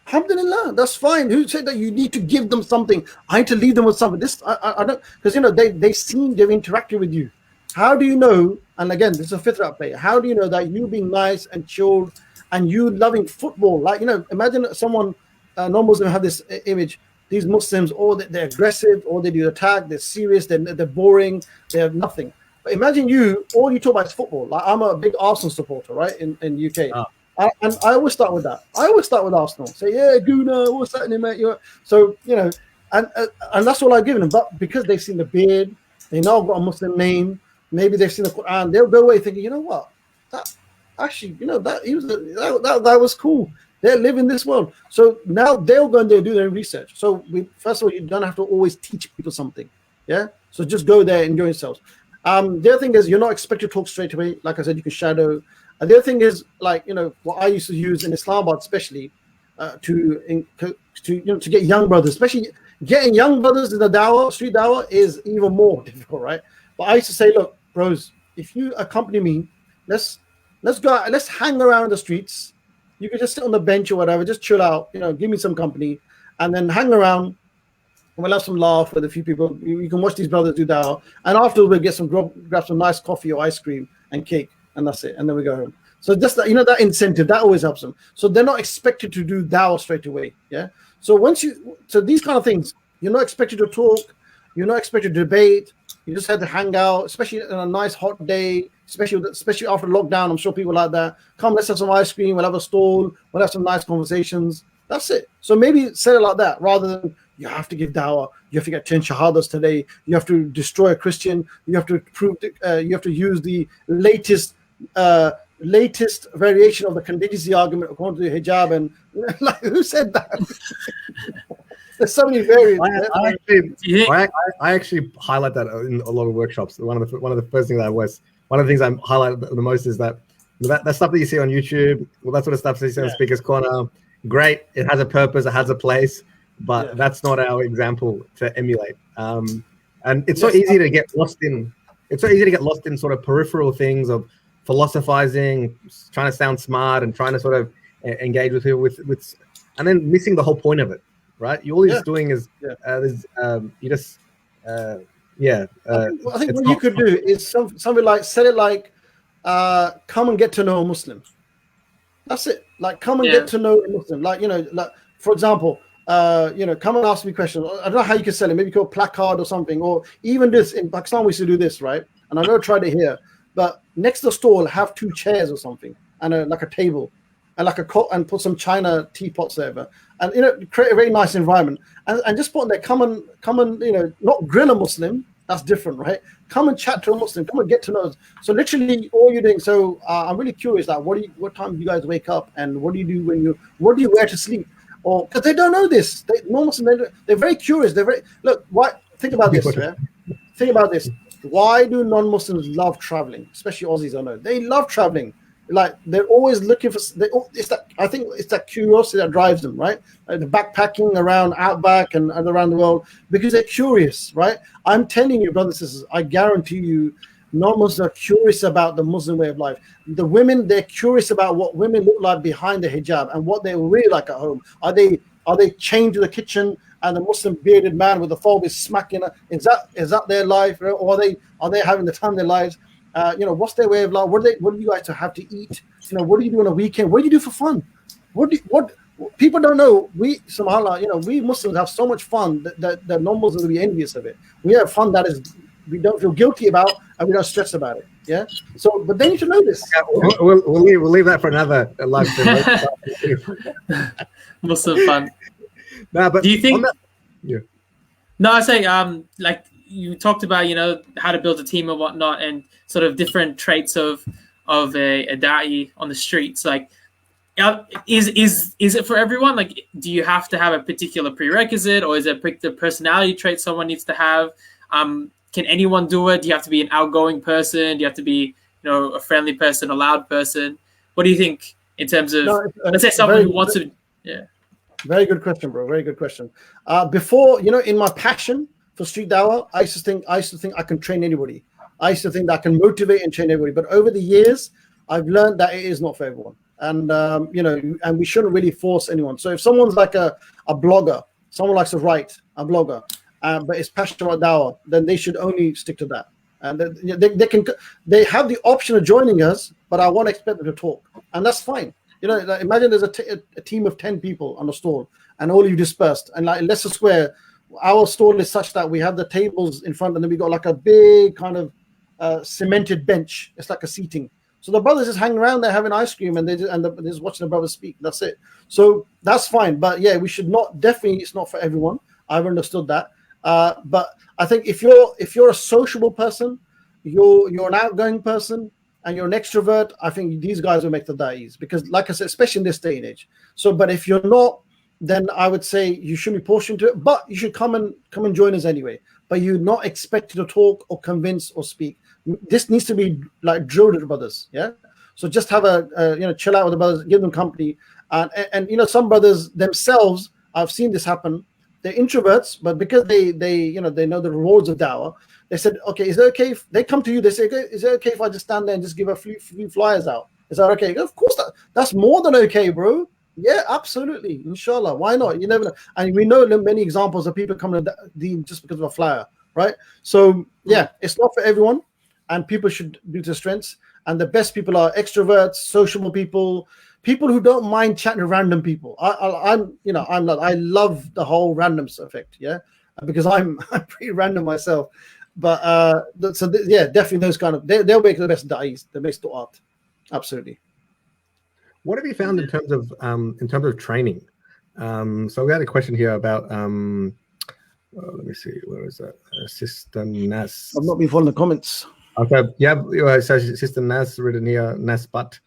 Alhamdulillah, that's fine. Who said that you need to give them something? I need to leave them with something. This I don't, because they've interacted with you. How do you know? And again, this is a fitra play. How do you know that you being nice and chilled and you loving football? Like, imagine someone, non-Muslim have this image. These Muslims, or they're aggressive, or they do attack. They're serious. They're boring. They have nothing. But imagine all you talk about is football. Like, I'm a big Arsenal supporter, right? In UK. Oh. And I always start with that. I always start with Arsenal. Say, yeah, Guna, what's happening, mate? So, and that's all I've given them. But because they've seen the beard, they know I've got a Muslim name. Maybe they've seen the Quran. They'll go away thinking, you know what? That actually, that was cool. They live in this world. So now they'll go and they'll do their research. So first of all, you don't have to always teach people something. Yeah. So just go there, enjoy yourselves. The other thing is, you're not expected to talk straight away. Like I said, you can shadow. And the other thing is, like, what I used to use in Islamabad, especially to get young brothers, especially getting young brothers in the dawah, street dawah, is even more difficult, right? But I used to say, look, bros, if you accompany me, let's go out, let's hang around the streets. You can just sit on the bench or whatever, just chill out, give me some company, and then hang around, and we'll have some laugh with a few people. You can watch these brothers do dawah, and afterwards we'll get grab some nice coffee or ice cream and cake, and that's it, and then we go home. So just that, that incentive, that always helps them. So they're not expected to do dawah straight away. Yeah. So these kind of things, you're not expected to talk, you're not expected to debate. You just had to hang out, especially on a nice hot day, especially after lockdown. I'm sure people like that. Come, let's have some ice cream. We'll have a stall. We'll have some nice conversations. That's it. So maybe say it like that, rather than you have to give dawah. You have to get 10 shahadas today. You have to destroy a Christian. You have to prove. You have to use the latest variation of the contingency argument according to the hijab. And like, who said that? There's so many variants. I actually highlight that in a lot of workshops. One of the first things one of the things I highlight the most is that stuff that you see on YouTube, that sort of stuff that you see on Speaker's Corner. Great, it has a purpose, it has a place, but that's not our example to emulate. And it's so easy to get lost in. It's so easy to get lost in sort of peripheral things of philosophizing, trying to sound smart, and trying to sort of engage with people with, and then missing the whole point of it. Right, all he's doing is you just I think what you could do is something like set it like come and get to know a Muslim. That's it. Like, come and get to know a Muslim. Like, like, for example, come and ask me questions. I don't know how you can sell it. Maybe call a placard or something, or even this in Pakistan we used to do this, right? And I've never tried it here, but next to the stall have 2 chairs or something and like a table. And and put some China teapots there, and create a very nice environment, and just put there. Come and not grill a Muslim. That's different, right? Come and chat to a Muslim. Come and get to know us. So literally, all you're doing. So I'm really curious. Like, what time do you guys wake up, and what do you do what do you wear to sleep? Or because they don't know this. They're very curious. Think about this. Yeah? Think about this. Why do non-Muslims love traveling? Especially Aussies, I know. They love traveling. Like, they're always looking for. I think it's that curiosity that drives them, right? Like the backpacking around Outback and around the world, because they're curious, right? I'm telling you, brothers and sisters, I guarantee you, non-Muslims are curious about the Muslim way of life. The women, they're curious about what women look like behind the hijab and what they really like at home. Are they chained to the kitchen and the Muslim bearded man with the fob is smacking? Is that their life, or are they having the time of their lives? What's their way of life? What do you guys have to eat? What do you do on a weekend? What do you do for fun? What people don't know. We Muslims have so much fun that non-Muslims will be envious of it. We have fun that is we don't feel guilty about, and we don't stress about it. Yeah. So, but they need to know this. Yeah, we'll leave that for another live stream. Muslim fun. No, but do you think? No, I say like you talked about, how to build a team and whatnot, and sort of different traits of a da'i on the streets. Like, Is it for everyone? Like, do you have to have a particular prerequisite, or is it the personality trait someone needs to have? Can anyone do it? Do you have to be an outgoing person? Do you have to be, a friendly person, a loud person? What do you think in terms of, let's say, someone who wants to? Yeah. Very good question, bro. Very good question. Before, in my passion for street dawah, I used to think I can train anybody. I used to think that I can motivate and train everybody. But over the years, I've learned that it is not for everyone. And and we shouldn't really force anyone. So if someone's like a blogger, someone likes to write, a blogger, but is passionate about dawah, then they should only stick to that. And they have the option of joining us, but I won't expect them to talk, and that's fine. Like, imagine there's a team of 10 people on the stall, and all you dispersed. And like Leicester Square, our stall is such that we have the tables in front, and then we got like a big kind of cemented bench. It's like a seating. So the brothers just hang around there having ice cream, and they're just watching the brothers speak. That's it. So that's fine. But yeah, we should not. Definitely, it's not for everyone. I've understood that. But I think if you're a sociable person, you're an outgoing person, and you're an extrovert, I think these guys will make the da'is, because, like I said, especially in this day and age. So, but if you're not, then I would say you shouldn't be pushed into it. But you should come and join us anyway. But you're not expected to talk or convince or speak. This needs to be like drilled at the brothers, yeah. So just have a chill out with the brothers, give them company, and some brothers themselves, I've seen this happen. They're introverts, but because they know the rewards of dawah, they said, okay, is it okay if they come to you? They say, okay, is it okay if I just stand there and just give a few flyers out? Is that okay? Of course, that's more than okay, bro. Yeah, absolutely. Inshallah. Why not? You never know. And we know many examples of people coming to Deen just because of a flyer, right? So yeah, it's not for everyone, and people should do their strengths. And the best people are extroverts, sociable people who don't mind chatting to random people. I'm not. I love the whole randoms effect, yeah, because I'm pretty random myself. But definitely those kind of they'll make the best da'is, the best art. Absolutely. What have you found in terms of training? So we had a question here about let me see, where is that? Sister Nas. I've not been following the comments. Okay, yeah, so Sister Nas written here, Nasbat.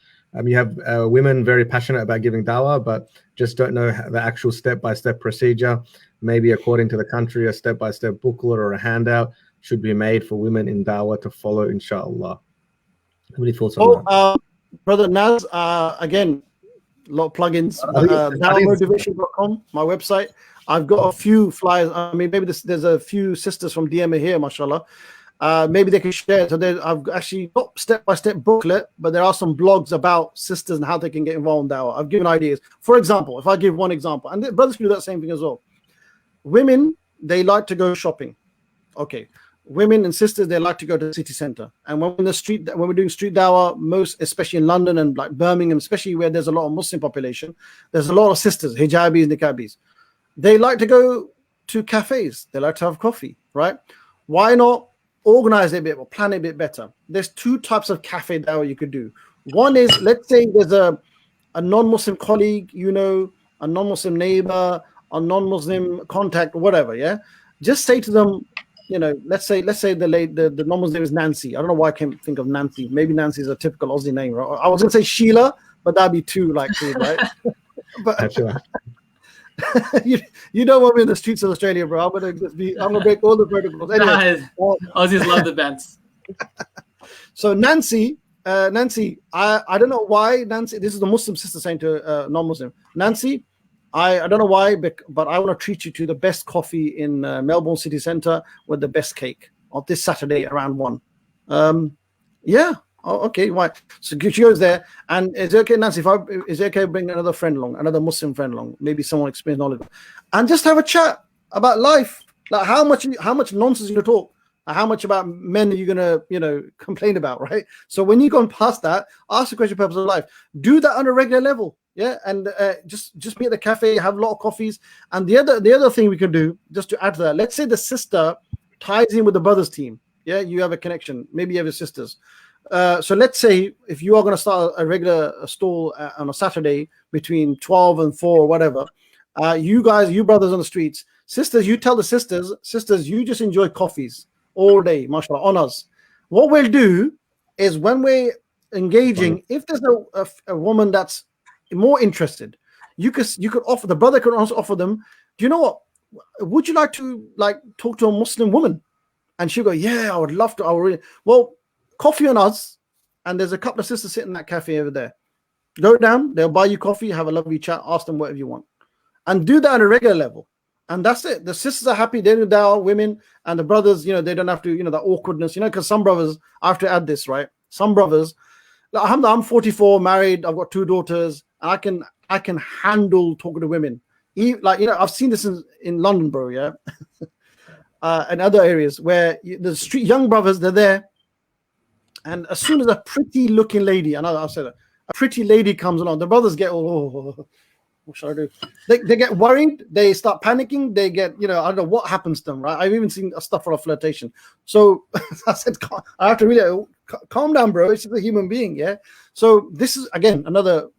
You have women very passionate about giving dawah, but just don't know the actual step-by-step procedure. Maybe according to the country, a step-by-step booklet or a handout should be made for women in dawah to follow, inshallah. How many thoughts on that? Brother Naz, again, a lot of plugins. Dawahmotivation.com, my website. I've got a few flyers. I mean, maybe there's a few sisters from DM here, mashallah. Maybe they can share. So I've actually not step-by-step booklet, but there are some blogs about sisters and how they can get involved in dawah. I've given ideas. For example, if I give one example, and the brothers can do that same thing as well. Women, they like to go shopping. Okay. Women and sisters, they like to go to the city center. And when we're doing street dawah, especially in London and like Birmingham, especially where there's a lot of Muslim population, there's a lot of sisters, hijabis, niqabis. They like to go to cafes. They like to have coffee, right? Why not organize it a bit or plan it a bit better? There's two types of cafe dawah you could do. One is, let's say there's a non-Muslim colleague, a non-Muslim neighbor, a non-Muslim contact, whatever, yeah? Just say to them, let's say the non-Muslim name is Nancy. I don't know why I can't think of Nancy. Maybe Nancy is a typical Aussie name, right? I was going to say Sheila, but that'd be too likely, right? But you don't want me in the streets of Australia, bro. I'm gonna break all the protocols. Anyway, Aussies love the bands. So Nancy, I don't know why Nancy. This is the Muslim sister saying to non-Muslim Nancy. I don't know why, but I want to treat you to the best coffee in Melbourne city centre with the best cake on this Saturday around 1. Yeah. Oh, okay. Why? So she goes there, and is it okay, Nancy? Is it okay to bring another friend along, another Muslim friend along, maybe someone experienced knowledge, and just have a chat about life, like how much nonsense you gonna talk, how much about men are you gonna complain about, right? So when you go past that, ask the question, purpose of life. Do that on a regular level, yeah, and just be at the cafe, have a lot of coffees, and the other thing we could do, just to add to that, let's say the sister ties in with the brothers team, yeah, you have a connection, maybe you have your sisters. So let's say if you are going to start a regular stall on a Saturday between 12 and 4 or whatever, you brothers on the streets, sisters, you tell the sisters, you just enjoy coffees all day, mashallah, on us. What we'll do is when we're engaging, if there's a woman that's more interested. You could offer, the brother could also offer them, do you know what? Would you like to talk to a Muslim woman? And she'll go, yeah, I would love to. I would really. Well, coffee on us. And there's a couple of sisters sitting in that cafe over there. Go down, they'll buy you coffee, have a lovely chat, ask them whatever you want. And do that on a regular level. And that's it. The sisters are happy, they do that, women, and the brothers, they don't have to, that awkwardness, because some brothers, I have to add this, right? Some brothers, I'm 44, married, I've got 2 daughters, and I can handle talking to women. I've seen this in London, bro, yeah? And other areas where the street young brothers, they're there. And as soon as a pretty looking lady, and I'll say that, a pretty lady comes along, the brothers get, what should I do? They get worried, they start panicking, they get, I don't know what happens to them, right? I've even seen stuff for a flirtation. So I said, I have to really calm down, bro. It's just a human being, yeah? So this is, again,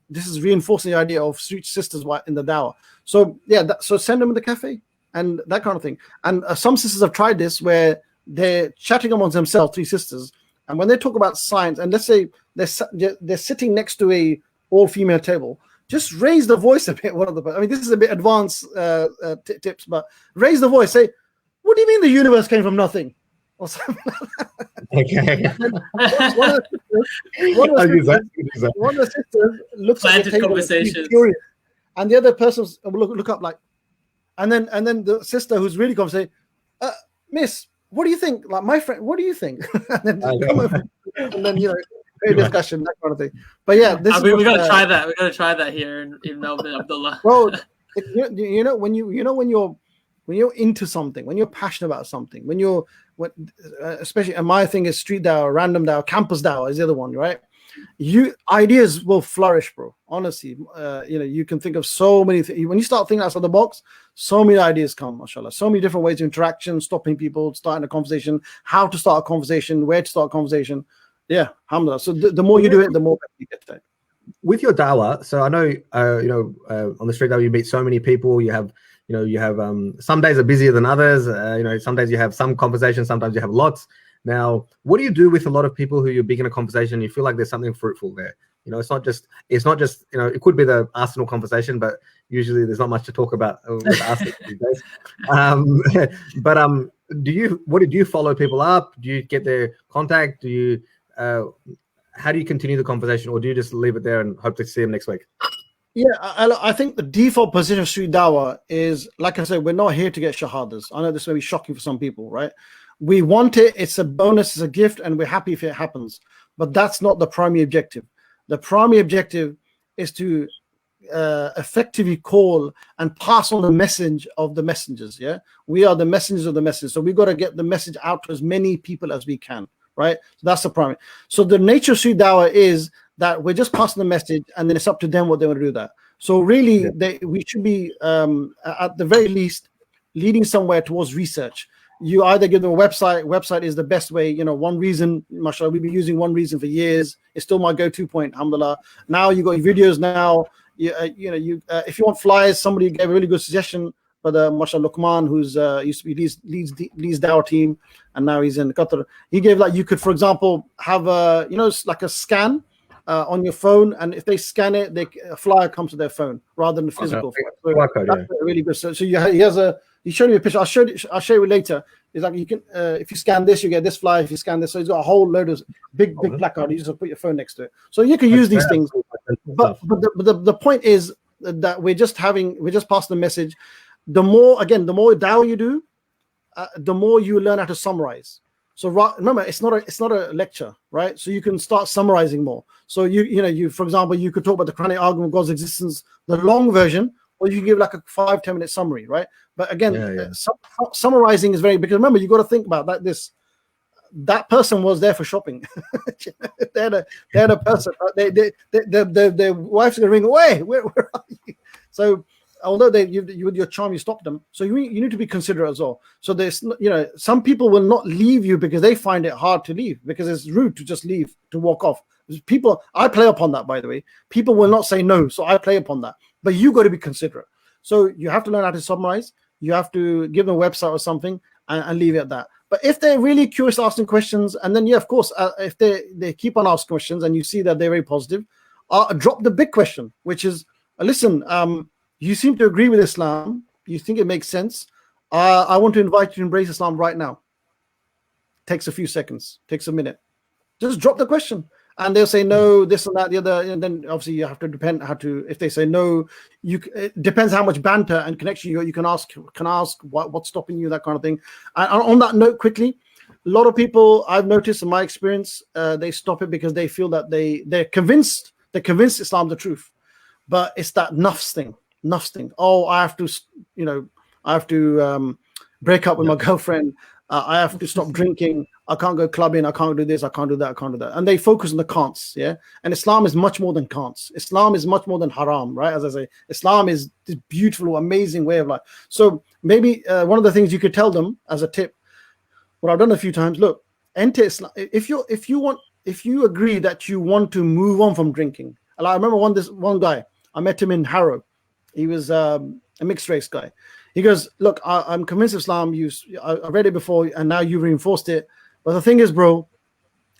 this is reinforcing the idea of street sisters in the dawah. So yeah, so send them in the cafe and that kind of thing. And some sisters have tried this where they're chatting amongst themselves, 3 sisters, and when they talk about science, and let's say they're sitting next to a all-female table, just raise the voice a bit. This is a bit advanced tips, but raise the voice. Say, what do you mean the universe came from nothing? Or something like that. Okay. One of the sisters looks at the table conversations. Curious, and the other person will look up like, and then the sister who's really confident say, Miss, what do you think? Like, my friend, what do you think? and then a discussion, that kind of thing. But yeah, we gotta try that. We gotta try that here in Melbourne, Abdullah. Well, when you're into something, when you're passionate about something, especially, and my thing is street dawah, random dawah, campus dawah is the other one, right? Ideas will flourish, bro. Honestly, you can think of so many things. When you start thinking outside the box, so many ideas come, mashallah. So many different ways of interaction, stopping people, starting a conversation, how to start a conversation, where to start a conversation. Yeah, alhamdulillah. So the more you do it, the more you get to it. With your dawah, so I know, on the street dawah, you meet so many people. You have some days are busier than others. Some days you have some conversations, sometimes you have lots. Now, what do you do with a lot of people who you're begin a conversation? You feel like there's something fruitful there. It's not just it could be the Arsenal conversation, but usually there's not much to talk about with Arsenal these days. What did you follow people up? Do you get their contact? Do you how do you continue the conversation, or do you just leave it there and hope to see them next week? Yeah, I think the default position of street dawah is, like I said, we're not here to get shahadas. I know this may be shocking for some people, right? We want it, it's a bonus, it's a gift, and we're happy if it happens. But that's not the primary objective. The primary objective is to effectively call and pass on the message of the messengers, yeah? We are the messengers of the message. So we've got to get the message out to as many people as we can, right? So that's the primary. So the nature of street dawah is that we're just passing the message, and then it's up to them what they want to do that. So really, we should be, at the very least, leading somewhere towards research. You either give them a website. Website is the best way. One Reason, mashallah, we've been using One Reason for years. It's still my go-to point, alhamdulillah. Now you got videos now. If you want flyers, somebody gave a really good suggestion. But mashallah, Luqman, who's used to be leads dawah team, and now he's in Qatar. He gave, like, you could, for example, have like a scan on your phone, and if they scan it, a flyer comes to their phone rather than a physical flyer. So that's really good. So he showed me a picture. I'll show you later. It's like you can, if you scan this, you get this flyer. If you scan this, so he's got a whole load of big placard. You just put your phone next to it, so you can use these things. But the point is that we're just passing the message. The more dawah you do, the more you learn how to summarize. So remember, it's not a lecture, right? So you can start summarizing more. So you for example, you could talk about the Quranic argument of God's existence, the long version, or you can give like a 5-10 minute summary, right? But again, summarizing is very, because remember, you got to think about that person was there for shopping. they're the person. Their wife's gonna ring away. Where are you? So although you with your charm you stop them, so you need to be considerate as well. So there's some people will not leave you because they find it hard to leave, because it's rude to just leave, to walk off. People, I play upon that, by the way. People will not say no, so I play upon that. But you got to be considerate. So you have to learn how to summarize. You have to give them a website or something and leave it at that. But if they're really curious, asking questions, and then of course, if they keep on asking questions and you see that they're very positive, drop the big question, which is, listen, you seem to agree with Islam. You think it makes sense. I want to invite you to embrace Islam right now. Takes a few seconds, takes a minute. Just drop the question. And they'll say no, this and that, the other, and then obviously you have to depend how to. If they say no, it depends how much banter and connection you can ask. What's stopping you, that kind of thing. And on that note, quickly, a lot of people I've noticed in my experience, they stop it because they feel that they're convinced Islam's the truth, but it's that nafs thing. Oh, I have to break up with my girlfriend. I have to stop drinking. I can't go clubbing. I can't do this. I can't do that. I can't do that. And they focus on the can'ts, yeah. And Islam is much more than can'ts. Islam is much more than haram, right? As I say, Islam is this beautiful, amazing way of life. So maybe one of the things you could tell them as a tip, what I've done a few times, look, enter Islam. If you agree that you want to move on from drinking. I remember one guy, I met him in Harrow. He was a mixed race guy. He goes, look, I'm convinced of Islam. I read it before, and now you reinforced it. But the thing is, bro,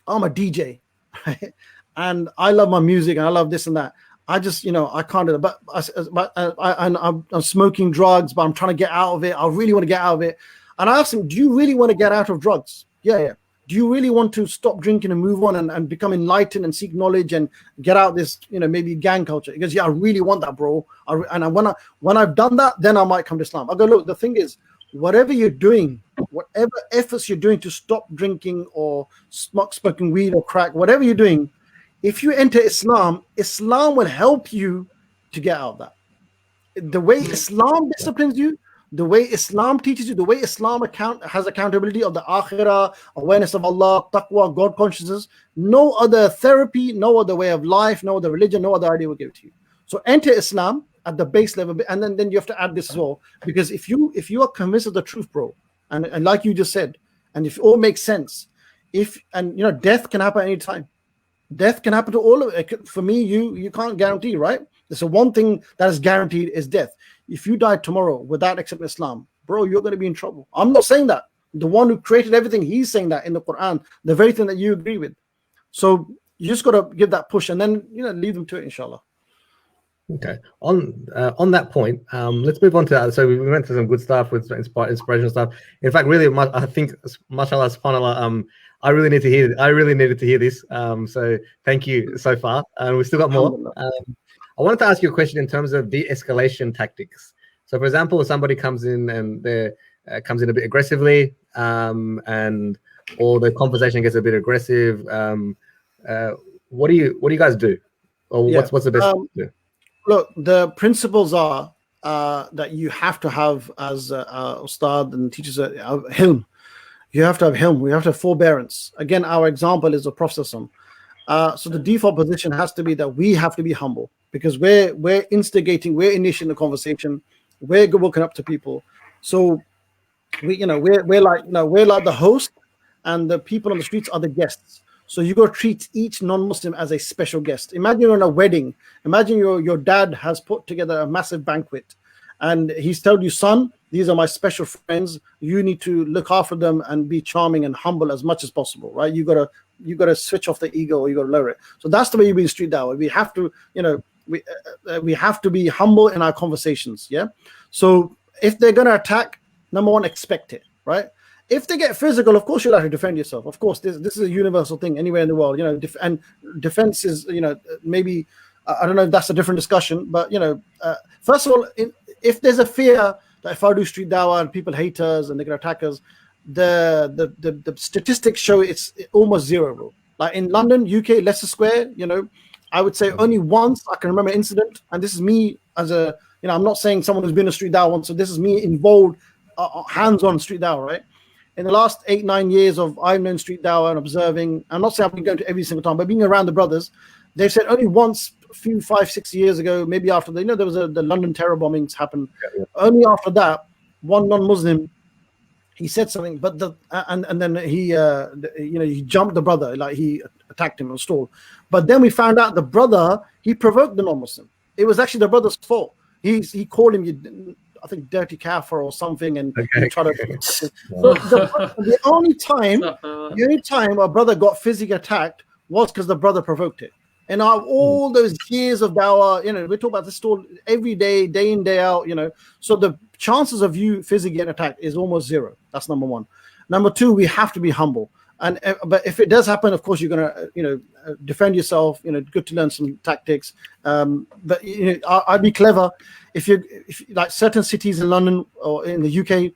I'm a DJ, right? And I love my music, and I love this and that. I just, I can't do it. But I'm smoking drugs, but I'm trying to get out of it. I really want to get out of it. And I asked him, do you really want to get out of drugs? Yeah. Do you really want to stop drinking and move on and become enlightened and seek knowledge and get out this, maybe gang culture? He goes, yeah, I really want that, bro. When I've done that, then I might come to Islam. I go, look, the thing is, whatever you're doing, whatever efforts you're doing to stop drinking or smoking weed or crack, whatever you're doing, if you enter Islam, Islam will help you to get out of that. The way Islam disciplines you, the way Islam teaches you, the way Islam has accountability of the akhirah, awareness of Allah, taqwa, God consciousness, no other therapy, no other way of life, no other religion, no other idea will give it to you. So enter Islam at the base level, and then you have to add this as well, because if you are convinced of the truth, bro, and like you just said, and if it all makes sense, death can happen anytime. Death can happen to all of it. For me, you can't guarantee, right? There's one thing that is guaranteed is death. If you die tomorrow without accepting Islam, bro, you're going to be in trouble. I'm not saying that. The one who created everything, he's saying that in the Quran, the very thing that you agree with. So you just got to give that push, and then leave them to it, inshallah. Okay. On that point, let's move on to that. So we went through some good stuff with inspirational stuff. In fact, really, I think, mashallah, subhanallah, I really needed to hear this. So thank you so far. We've still got more. I wanted to ask you a question in terms of de-escalation tactics. So, for example, if somebody comes in and they comes in a bit aggressively, or the conversation gets a bit aggressive, what do you guys do, or what's the best thing to do? Look, the principles are that you have to have, as Ustad and teachers, hilm. You have to have hilm. We have to have forbearance. Again, our example is the Prophet. So the default position has to be that we have to be humble, because we're instigating, we're initiating the conversation, we're walking up to people. So we're like the host, and the people on the streets are the guests. So you got to treat each non-Muslim as a special guest. Imagine you're in a wedding. Imagine your dad has put together a massive banquet, and he's told you, son, these are my special friends. You need to look after them and be charming and humble as much as possible, right? You gotta switch off the ego, or you gotta lower it. So that's the way you be in street dawah. We have to, we have to be humble in our conversations. Yeah. So if they're gonna attack, number one, expect it, right? If they get physical, of course you'll have to defend yourself. Of course, this is a universal thing anywhere in the world. And defense is, maybe I don't know if that's a different discussion, but first of all, if there's a fear that if I do street dawah and people hate us and they're gonna attack us, the statistics show it's almost zero, bro. Like in London, UK, Leicester Square, I would say only once I can remember an incident, and this is me as a, I'm not saying someone who's been a street dawah once, so this is me involved, hands-on street dawah, right? In the last 8-9 years of I've known street dawah and observing, I'm not saying I've been going to every single time, but being around the brothers, they've said only once, a few 5-6 years ago, maybe after there was the London terror bombings happened. Yeah. Only after that, one non-Muslim, he said something, but and then he he jumped the brother, like he attacked him and stalled. But then we found out the brother, he provoked the non-Muslim. It was actually the brother's fault. He called him, I think, dirty kafir or something, and he tried to. So the only time a brother got physically attacked was because the brother provoked it. And out of all those years of dawah, we talk about this story every day, day in, day out, So the chances of you physically getting attacked is almost zero. That's number one. Number two, we have to be humble. But if it does happen, of course, you're gonna, defend yourself. Good to learn some tactics. But I'd be clever if like certain cities in London or in the UK.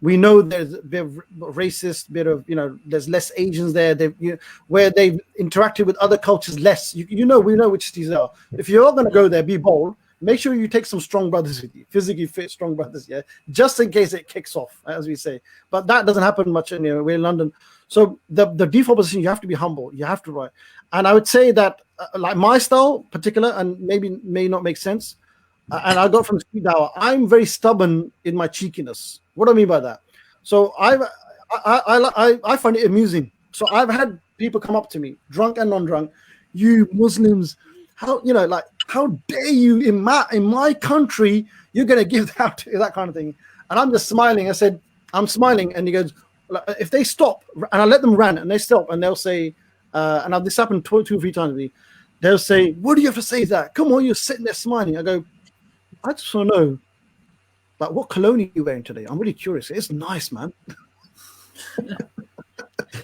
We know there's a bit of racist, there's less Asians there. Where they've interacted with other cultures less. We know which cities are. If you're going to go there, be bold. Make sure you take some strong brothers with you, physically fit strong brothers, just in case it kicks off, as we say. But that doesn't happen much. We're in London, so the default position, you have to be humble. You have to write. And I would say that, like my style, particular, and maybe may not make sense. And I got from street dawah. I'm very stubborn in my cheekiness. What do I mean by that? So I find it amusing. So I've had people come up to me, drunk and non-drunk. You Muslims, how dare you in my country? You're gonna give that kind of thing. And I'm just smiling. I said, I'm smiling, and he goes, if they stop, and I let them rant, and they stop, and they'll say, and this happened 2 or 3 times to me. They'll say, "What do you have to say to that? Come on, you're sitting there smiling." I go, I just want to know, like, what cologne are you wearing today? I'm really curious. It's nice, man.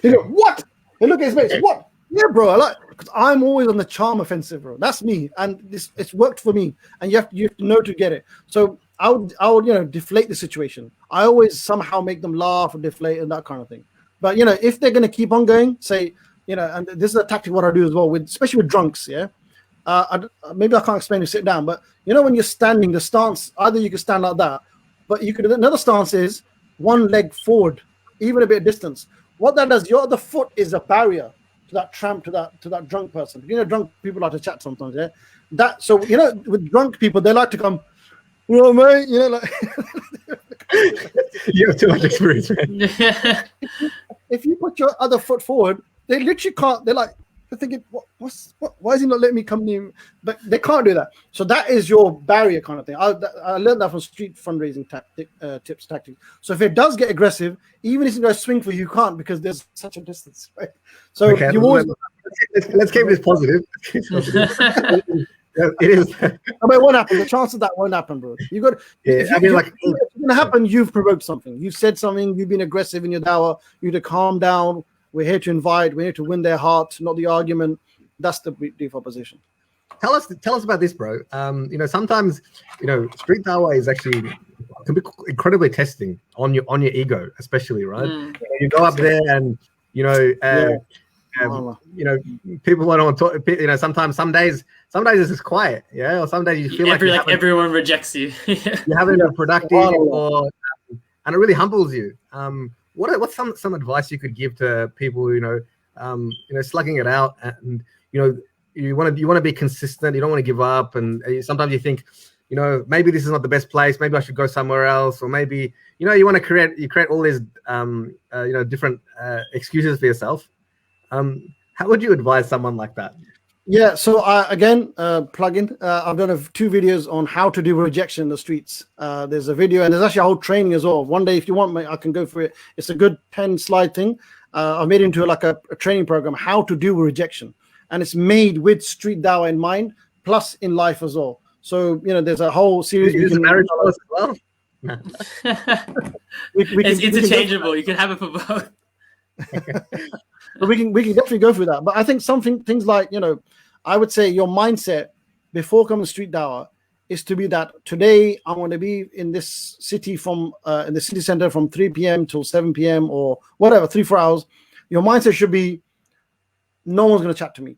You go, what? They look at his face. What? Yeah, bro. Because I'm always on the charm offensive, bro. That's me, and it's worked for me. And you have to know to get it. So I would deflate the situation. I always somehow make them laugh or deflate and that kind of thing. But if they're gonna keep on going, say, and this is a tactic what I do as well, especially with drunks, yeah. Maybe I can't explain to sit down, but when you're standing, the stance, either you can stand like that, but another stance is one leg forward, even a bit of distance. What that does, your other foot is a barrier to that tramp, to that drunk person. Drunk people like to chat sometimes, yeah. So with drunk people, they like to come, well, mate, like you have too much experience, man. If you put your other foot forward, they literally can't. They're like, they're thinking, why is he not letting me come near? But they can't do that. So that is your barrier kind of thing. I learned that from street fundraising tactics. So if it does get aggressive, even if you guys swing for you, can't, because there's such a distance, right? So okay, let's keep this positive. It is. I mean, it won't happen. The chance of that won't happen, bro. You got. If it's going to happen, you've provoked something. You've said something. You've been aggressive in your dawah. You need to calm down. We're here to invite. We're here to win their heart, not the argument. That's the default position. Tell us about this, bro. Sometimes street dawah is actually can be incredibly testing on your ego, especially, right? You go up there and people don't want to talk. Sometimes some days it's just quiet, or some days you feel like everyone rejects you. You're having a productive, and it really humbles you. What's some advice you could give to people slugging it out, and you want to be consistent, you don't want to give up, and sometimes you think maybe this is not the best place, maybe I should go somewhere else, or maybe you want to create all these different excuses for yourself. How would you advise someone like that? Yeah, so again, plug in. I've done 2 videos on how to do rejection in the streets. There's a video, and there's actually a whole training as well. One day, if you want, I can go through it. It's a good 10-slide thing. I've made it into like a training program, how to deal with rejection. And it's made with street dawah in mind, plus in life as well. So, there's a whole series. You can marriage as well? It's interchangeable. You can have it for both. But we can definitely go through that. But I think things like, I would say your mindset before coming to street dawah is to be that today I want to be in this city from in the city center from 3 p.m. till 7 p.m. or whatever, 3-4 hours. Your mindset should be, no one's going to chat to me.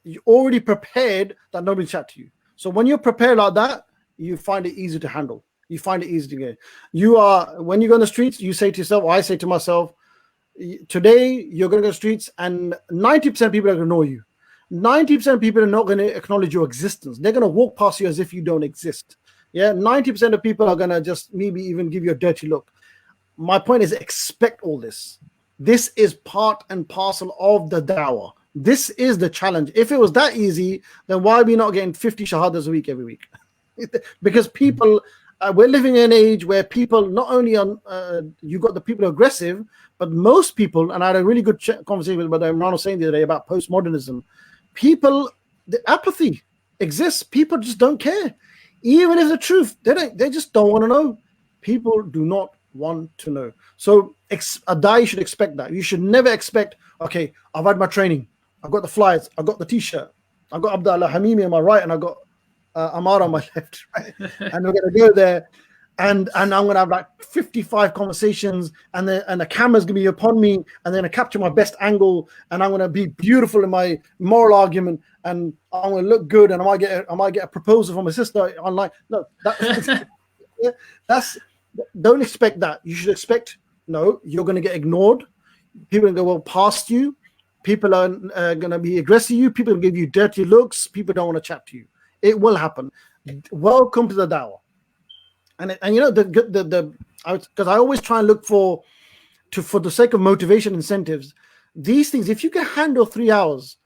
You're already prepared that nobody chat to you. So when you're prepared like that, you find it easy to handle. You find it easy to get. When you go on the streets, you say to yourself, or I say to myself, today you're going to go to the streets and 90% of people are going to ignore you. 90% of people are not going to acknowledge your existence. They're going to walk past you as if you don't exist. 90% of people are going to just maybe even give you a dirty look. My point is, expect all this. This is part and parcel of the dawah. This is the challenge. If it was that easy, then why are we not getting 50 shahadas a week every week? Because people, we're living in an age where people not only you got the people who are aggressive, but most people, and I had a really good conversation with Imran Hussain the other day about postmodernism. people, the apathy exists. People just don't care. Even if the truth, they just don't want to know. People do not want to know. So a dai should expect that. You should never expect, okay, I've had my training, I've got the flyers, I've got the t-shirt, I've got Abdullah Hamimi on my right, and I've got Ammar on my left, right? And we're gonna go there, and I'm gonna have like 55 conversations, and the camera's gonna be upon me, and then I capture my best angle, and I'm gonna be beautiful in my moral argument, and I'm gonna look good, and I might get a proposal from my sister online. No, that's don't expect that. You should expect, no, you're gonna get ignored. People are gonna go past you. People are gonna be aggressive to you. People are gonna give you dirty looks. People don't want to chat to you. It will happen. Welcome to the dawah. And you know because I always try and look for the sake of motivation, incentives, these things. If you can handle 3 hours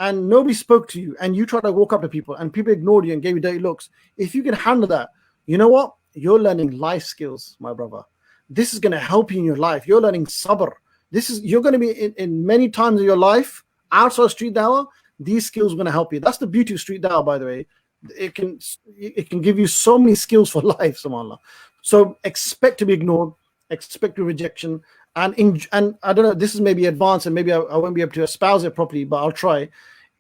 and nobody spoke to you, and you try to walk up to people and people ignored you and gave you dirty looks, if you can handle that, you know what? You're learning life skills, my brother. This is going to help you in your life. You're learning sabr. You're going to be in many times of your life outside street dawah. These skills are going to help you. That's the beauty of street dawah, by the way. It can give you so many skills for life, subhanAllah. So expect to be ignored, expect rejection, and I don't know, this is maybe advanced, and maybe I won't be able to espouse it properly, but I'll try.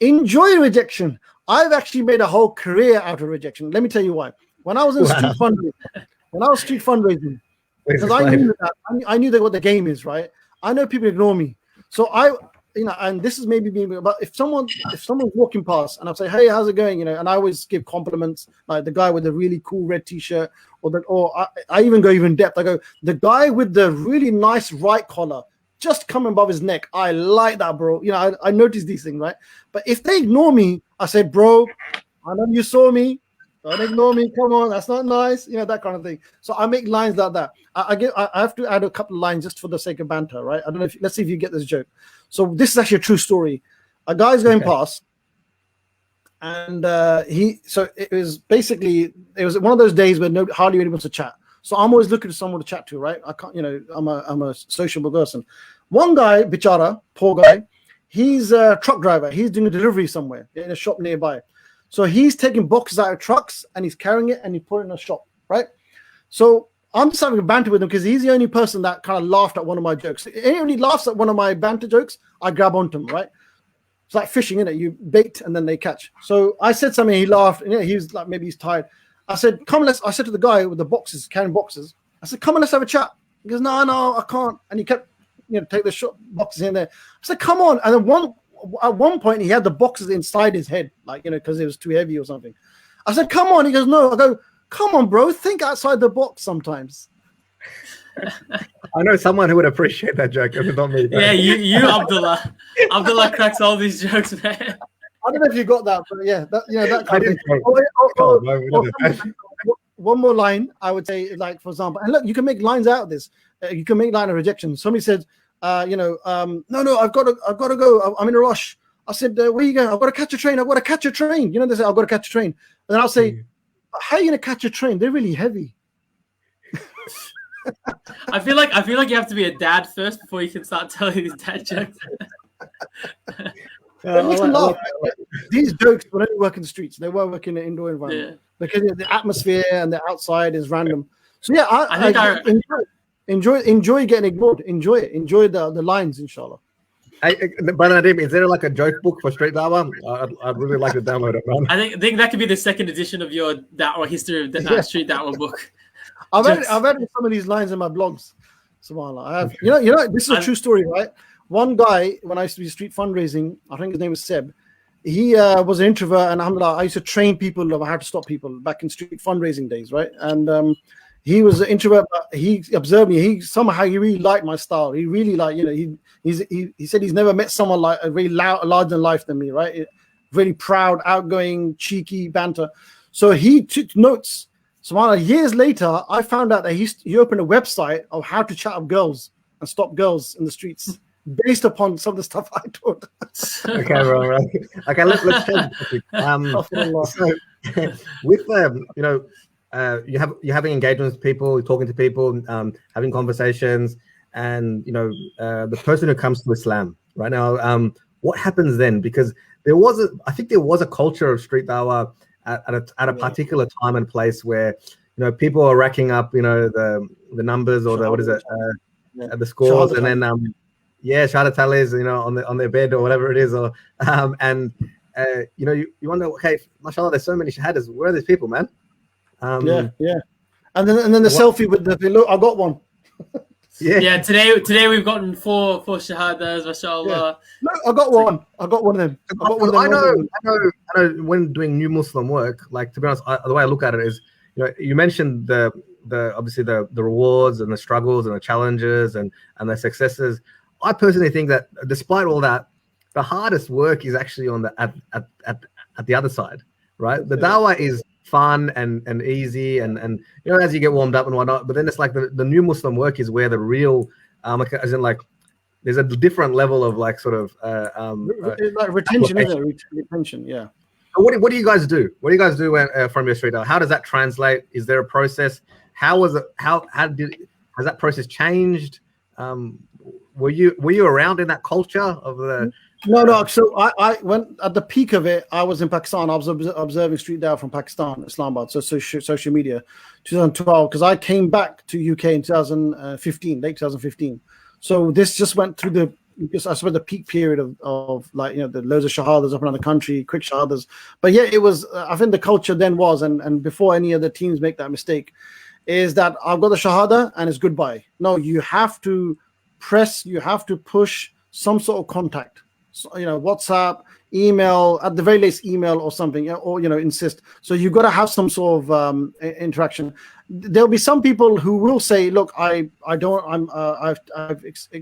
Enjoy rejection. I've actually made a whole career out of rejection. Let me tell you why. When I was in street fundraising, because I knew that what the game is, right? I know people ignore me, so and this is maybe being, but if someone's walking past and I'll say, hey, how's it going? And I always give compliments, like the guy with the really cool red t-shirt, or I even go even depth. I go, the guy with the really nice right collar just coming above his neck. I like that, bro. I notice these things, right? But if they ignore me, I say, bro, I know you saw me. Don't ignore me. Come on, that's not nice. That kind of thing. So I make lines like that. I have to add a couple of lines just for the sake of banter, right? I don't know. Let's see if you get this joke. So this is actually a true story. A guy's going past, and it was one of those days where hardly anyone wants to chat. So I'm always looking for someone to chat to, right? I can't, I'm a sociable person. One guy, bichara, poor guy, he's a truck driver. He's doing a delivery somewhere in a shop nearby. So he's taking boxes out of trucks and he's carrying it and he put it in a shop, right? So I'm just having a banter with him because he's the only person that kind of laughed at one of my jokes. Anyone who laughs at one of my banter jokes, I grab onto him, right? It's like fishing, isn't it? You bait and then they catch. So I said something, he laughed, and he was like, maybe he's tired. I said, I said to the guy with the boxes, carrying boxes, I said, come on, let's have a chat. He goes, no, I can't. And he kept, take the boxes in there. I said, come on. And then at one point he had the boxes inside his head, like, because it was too heavy or something. I said, come on. He goes, no. I go, come on, bro, think outside the box sometimes. I know someone who would appreciate that joke. If it's not me. Yeah, you Abdullah. Abdullah cracks all these jokes, man. I don't know if you got that, but yeah, that kind of thing. One more line, I would say, like, for example, and look, you can make lines out of this. You can make line of rejection. Somebody said, no, I've got to go. I'm in a rush. I said, where are you going? I've got to catch a train. I've got to catch a train. They say, I've got to catch a train. And then I'll say, how are you going to catch a train? They're really heavy. I feel like you have to be a dad first before you can start telling these dad jokes. These jokes will only work in the streets. They won't work in the indoor environment because the atmosphere and the outside is random. So yeah, I enjoy getting ignored. Enjoy it. Enjoy the lines, inshallah. Brother Nadeem, is there like a joke book for Street Dawah? I'd really like to download it, man. I think that could be the second edition of your Dawah history of the Street Dawah book. I've added some of these lines in my blogs. SubhanAllah. I have. This is a true story, right? One guy, when I used to be street fundraising, I think his name was Seb. He was an introvert, and alhamdulillah, I used to train people on how to stop people back in street fundraising days, right? And he was an introvert, but he observed me. He really liked my style. He really liked, he said he's never met someone like a really larger than life than me, right? Really proud, outgoing, cheeky banter. So he took notes. So years later, I found out that he opened a website of how to chat up girls and stop girls in the streets, based upon some of the stuff I taught. Okay, bro. Okay, let's change the topic. So, with you're having engagements with people, you're talking to people, having conversations, and the person who comes to Islam right now, what happens then? Because I think there was a culture of street dawah at a particular time and place where, people are racking up, the numbers or the scores, and then shahada tallies, on their bed or whatever it is, or you wonder, okay, mashallah, there's so many shahadas. Where are these people, man? And then the selfie with the look, I got one. Yeah. Today we've gotten four shahadas, mashallah. No, I got one of them. I know. When doing new Muslim work, like, to be honest, the way I look at it is, you mentioned the obviously the rewards and the struggles and the challenges and the successes. I personally think that despite all that, the hardest work is actually on at the other side, right? The dawah is fun and easy and as you get warmed up and whatnot, but then it's like the new Muslim work is where the real as in, like, there's a different level of, like, sort of like retention, isn't it? Retention, yeah. What do you guys do? What do you guys do from your street dawah? How does that translate? Is there a process? Has that process changed? Were you around in that culture of the? No. So I went at the peak of it. I was in Pakistan. I was observing street dawah from Pakistan, Islamabad. So social media, 2012. Because I came back to UK in 2015, late 2015. So this just went through because I suppose the peak period of like, the loads of shahadas up around the country, quick shahadas. But yeah, it was. I think the culture then was, and before any of the teams make that mistake, is that I've got the shahada and it's goodbye. No, you have to press. You have to push some sort of contact. So, WhatsApp, email, at the very least email or something, or insist. So you've got to have some sort of interaction. There'll be some people who will say, look, I've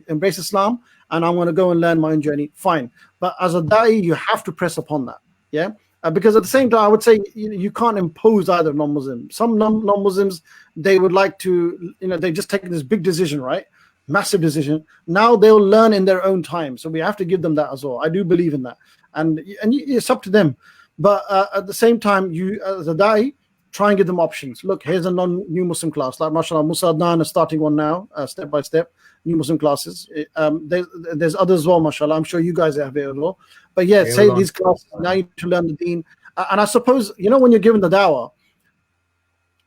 embraced Islam and I'm going to go and learn my own journey. Fine, but as a da'i, you have to press upon that. Yeah, because at the same time, I would say you can't impose either non-Muslims. Some non-Muslims, they would like to, they just take this big decision, right? Massive decision. Now they'll learn in their own time. So we have to give them that as well. I do believe in that. And it's up to them. But at the same time, you as a da'i, try and give them options. Look, here's a new Muslim class. Like, mashallah, Musa Adnan is starting one now, step by step, new Muslim classes. There's others as well, mashallah. I'm sure you guys have it as well. But yeah, say these classes, now you need to learn the deen. And I suppose, when you're given the dawah,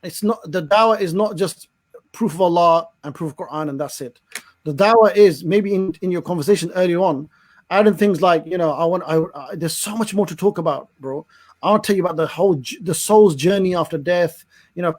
the dawah is not just proof of Allah and proof of Quran and that's it. The dawah is, maybe in your conversation earlier on, adding things like, there's so much more to talk about, bro. I want to tell you about the soul's journey after death,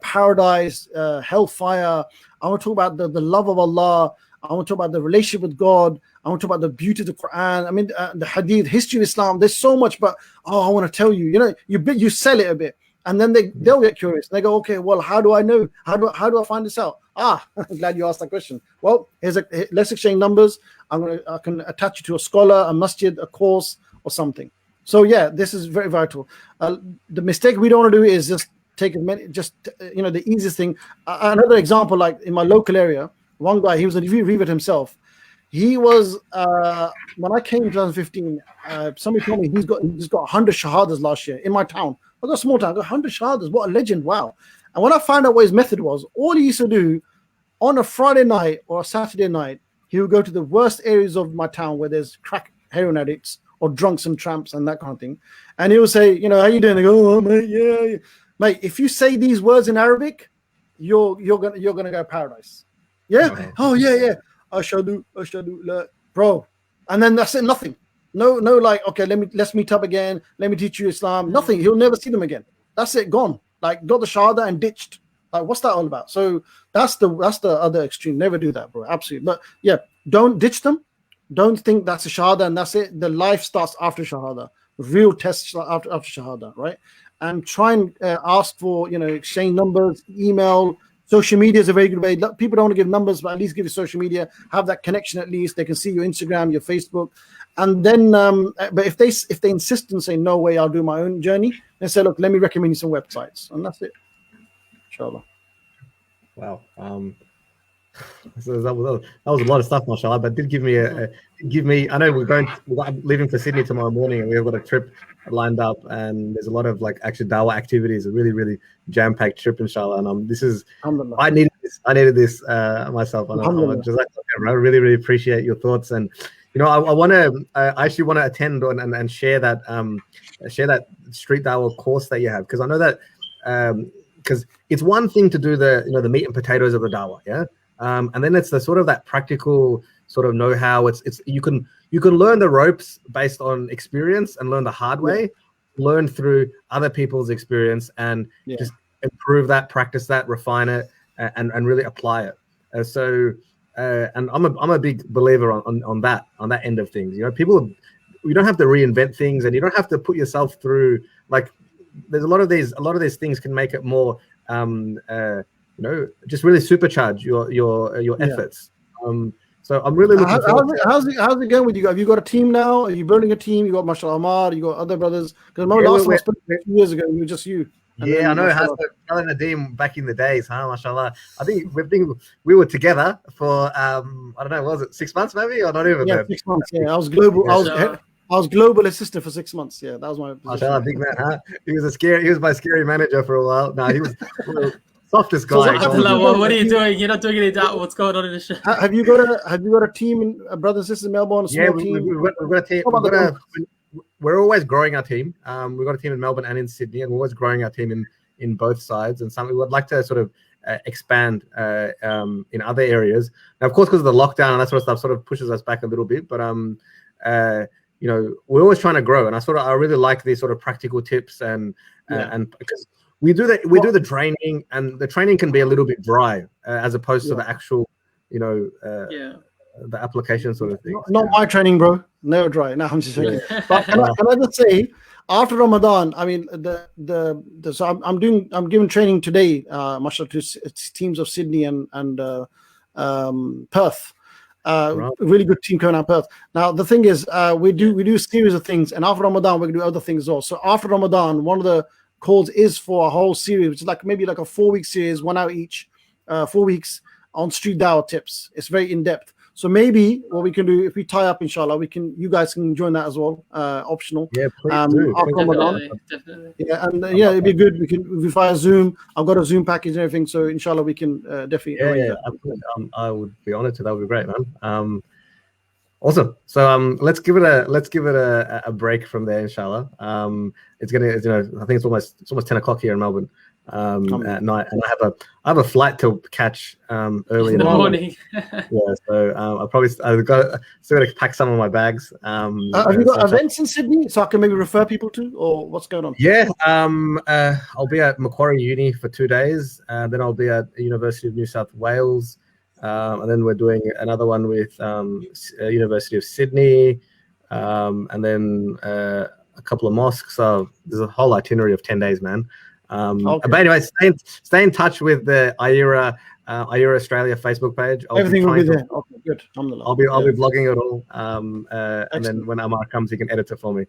paradise, hellfire. I want to talk about the love of Allah. I want to talk about the relationship with God. I want to talk about the beauty of the Quran. I mean, the hadith, history of Islam. There's so much, but I want to tell you, you sell it a bit. And then they'll get curious. They go, okay, well, how do I know? How do I find this out? I'm glad you asked that question. Well, let's exchange numbers. I can attach you to a scholar, a masjid, a course, or something. So yeah, this is very vital. The mistake we don't want to do is just take the easiest thing. Another example, like in my local area, one guy, he was a revert himself. He was when I came in 2015. Somebody told me he's got 100 shahadas last year in my town. I got a small town, I got 100 shahadas. What a legend! Wow. And when I found out what his method was, all he used to do on a Friday night or a Saturday night, he would go to the worst areas of my town where there's crack heroin addicts or drunks and tramps and that kind of thing. And he would say, how you doing? They go, oh, mate, yeah. Mate, if you say these words in Arabic, you're gonna go paradise. Yeah? Okay. Oh, yeah. Ashadu, la. Bro. And then that's it, nothing. No, like, okay, let's meet up again. Let me teach you Islam. Nothing. He'll never see them again. That's it, gone. Like, got the shahada and ditched. Like, what's that all about? So that's the other extreme. Never do that, bro. Absolutely. But yeah, don't ditch them. Don't think that's a shahada and that's it. The life starts after shahada. Real tests after shahada, right? And try and ask for, exchange numbers, email. Social media is a very good way. People don't want to give numbers, but at least give you social media. Have that connection at least. They can see your Instagram, your Facebook. And then, but if they insist and say, no way, I'll do my own journey, then say, look, let me recommend you some websites. And that's it. Inshallah. Wow. So that was a lot of stuff, mashallah, but did give me I know we're leaving for Sydney tomorrow morning and we've got a trip lined up and there's a lot of like actual dawah activities, a really, really jam-packed trip, inshallah. And I needed this myself. And I really, really appreciate your thoughts and I want to. I actually want to attend and share that street dawah course that you have, because I know that because it's one thing to do the meat and potatoes of the dawah, yeah, and then it's the sort of that practical sort of know-how. It's you can learn the ropes based on experience and learn the hard way, learn through other people's experience, and just improve that, practice that, refine it, and really apply it. And I'm a big believer on that end of things. You don't have to reinvent things, and you don't have to put yourself through, like, there's a lot of these things can make it more just really supercharge your efforts. So I'm really looking forward to how's it going with you? Have you got a team now? Are you building a team? You got Mashallah Ammar, you got other brothers? Because last time I spoke 2 years ago, you were just you. Yeah, I know. Hassan Nadeem back in the days, huh? Mashallah. I think we were together for I don't know, was it 6 months maybe, or not even? Yeah, 6 months. Yeah, I was global. I was global assistant for 6 months. Yeah, that was my position. Mashallah, big man, huh? He was my scary manager for a while. No, he was the softest guy. Abdullah, what are you doing? You're not doing any doubt. What's going on in the show? Have you got a team, brothers and sisters in Melbourne? A small team? We've got a team. We're always growing our team. We've got a team in Melbourne and in Sydney, and we're always growing our team in both sides. And something we would like to sort of expand in other areas. Now, of course, because of the lockdown and that sort of stuff, sort of pushes us back a little bit. But we're always trying to grow, and I really like these sort of practical tips and because we do the training, and the training can be a little bit dry as opposed to the actual the application sort of thing. Not my training, bro. Never dry. No, I'm just joking. But can I just say, after Ramadan, I mean, so I'm giving training today, mashallah, to teams of Sydney and Perth. Really good team coming out of Perth. Now the thing is, we do a series of things, and after Ramadan we can do other things as well. So after Ramadan, one of the calls is for a whole series, which is maybe a 4-week series, 1 hour each, 4 weeks on street dawah tips. It's very in depth. So maybe what we can do, if we tie up, inshallah, you guys can join that as well, optional. Yeah, please do. Definitely. Yeah, and it'd be good. We via Zoom. I've got a Zoom package and everything, so inshallah we can definitely. Yeah. I would be honored to. That would be great, man. Awesome. So let's give it a break from there, inshallah. It's I think it's almost 10 o'clock here in Melbourne at night, and I have a flight to catch early in the morning. Yeah, so I've still got to pack some of my bags. Have you got events in Sydney, so I can maybe refer people to, or what's going on? Yeah, I'll be at Macquarie Uni for 2 days, then I'll be at University of New South Wales. And then we're doing another one with University of Sydney, and then a couple of mosques. So there's a whole itinerary of 10 days, man. But anyway, stay in touch with the iERA Australia Facebook page. Everything will be there. Okay, good. I'll be vlogging it all, and then when Ammar comes, he can edit it for me.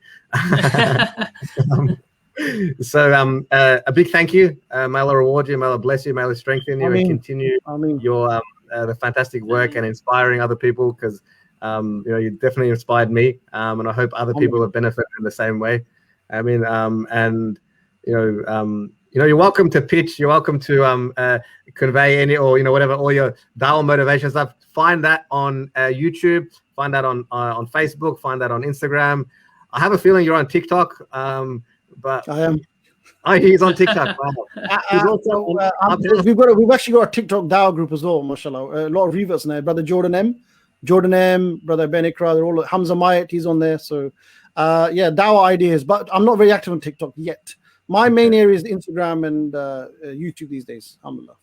So a big thank you. May Allah reward you, may Allah bless you, may Allah strengthen you, and continue your the fantastic work and inspiring other people, because you definitely inspired me, and I hope other people have benefited in the same way. I mean, and you're welcome to pitch, you're welcome to convey any, or whatever, all your dawah motivation stuff. Find that on YouTube, find that on Facebook, find that on Instagram. I have a feeling you're on TikTok, but I am. Oh, he's on TikTok. Wow. We've actually got a TikTok dawah group as well, mashallah. A lot of reverts now. Brother Jordan M, Brother Ben Ikra, they're all. Hamza Mayat, he's on there. So dawah ideas, but I'm not very active on TikTok yet. My main area is Instagram and YouTube these days, alhamdulillah.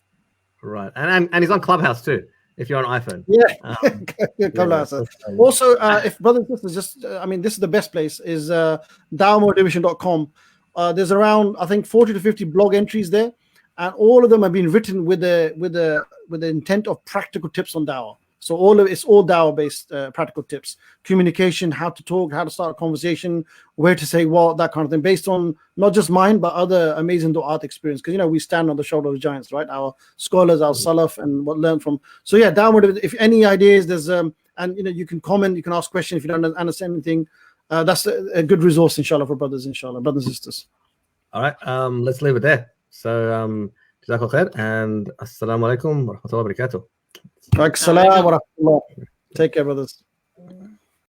Right, and he's on Clubhouse too, if you're on iPhone. Clubhouse. Also, if brothers and sisters, this is the best place, is dawahmotivation.com. There's around, I think, 40 to 50 blog entries there, and all of them have been written with the intent of practical tips on dawah. So it's all dawah based practical tips, communication, how to talk, how to start a conversation, where to say what, that kind of thing, based on not just mine but other amazing du'at experience, because we stand on the shoulder of giants, right? Our scholars, our salaf, and what learned from. So yeah, dawah. If any ideas, there's and you can comment, you can ask questions if you don't understand anything. That's a good resource, inshallah, for brothers, inshallah, brothers and sisters. All right, let's leave it there. So, jazakallah khair, and assalamu alaikum wa rahmatullahi wa barakatuh. Wa alaikum salam wa rahmatullah. Take care, brothers.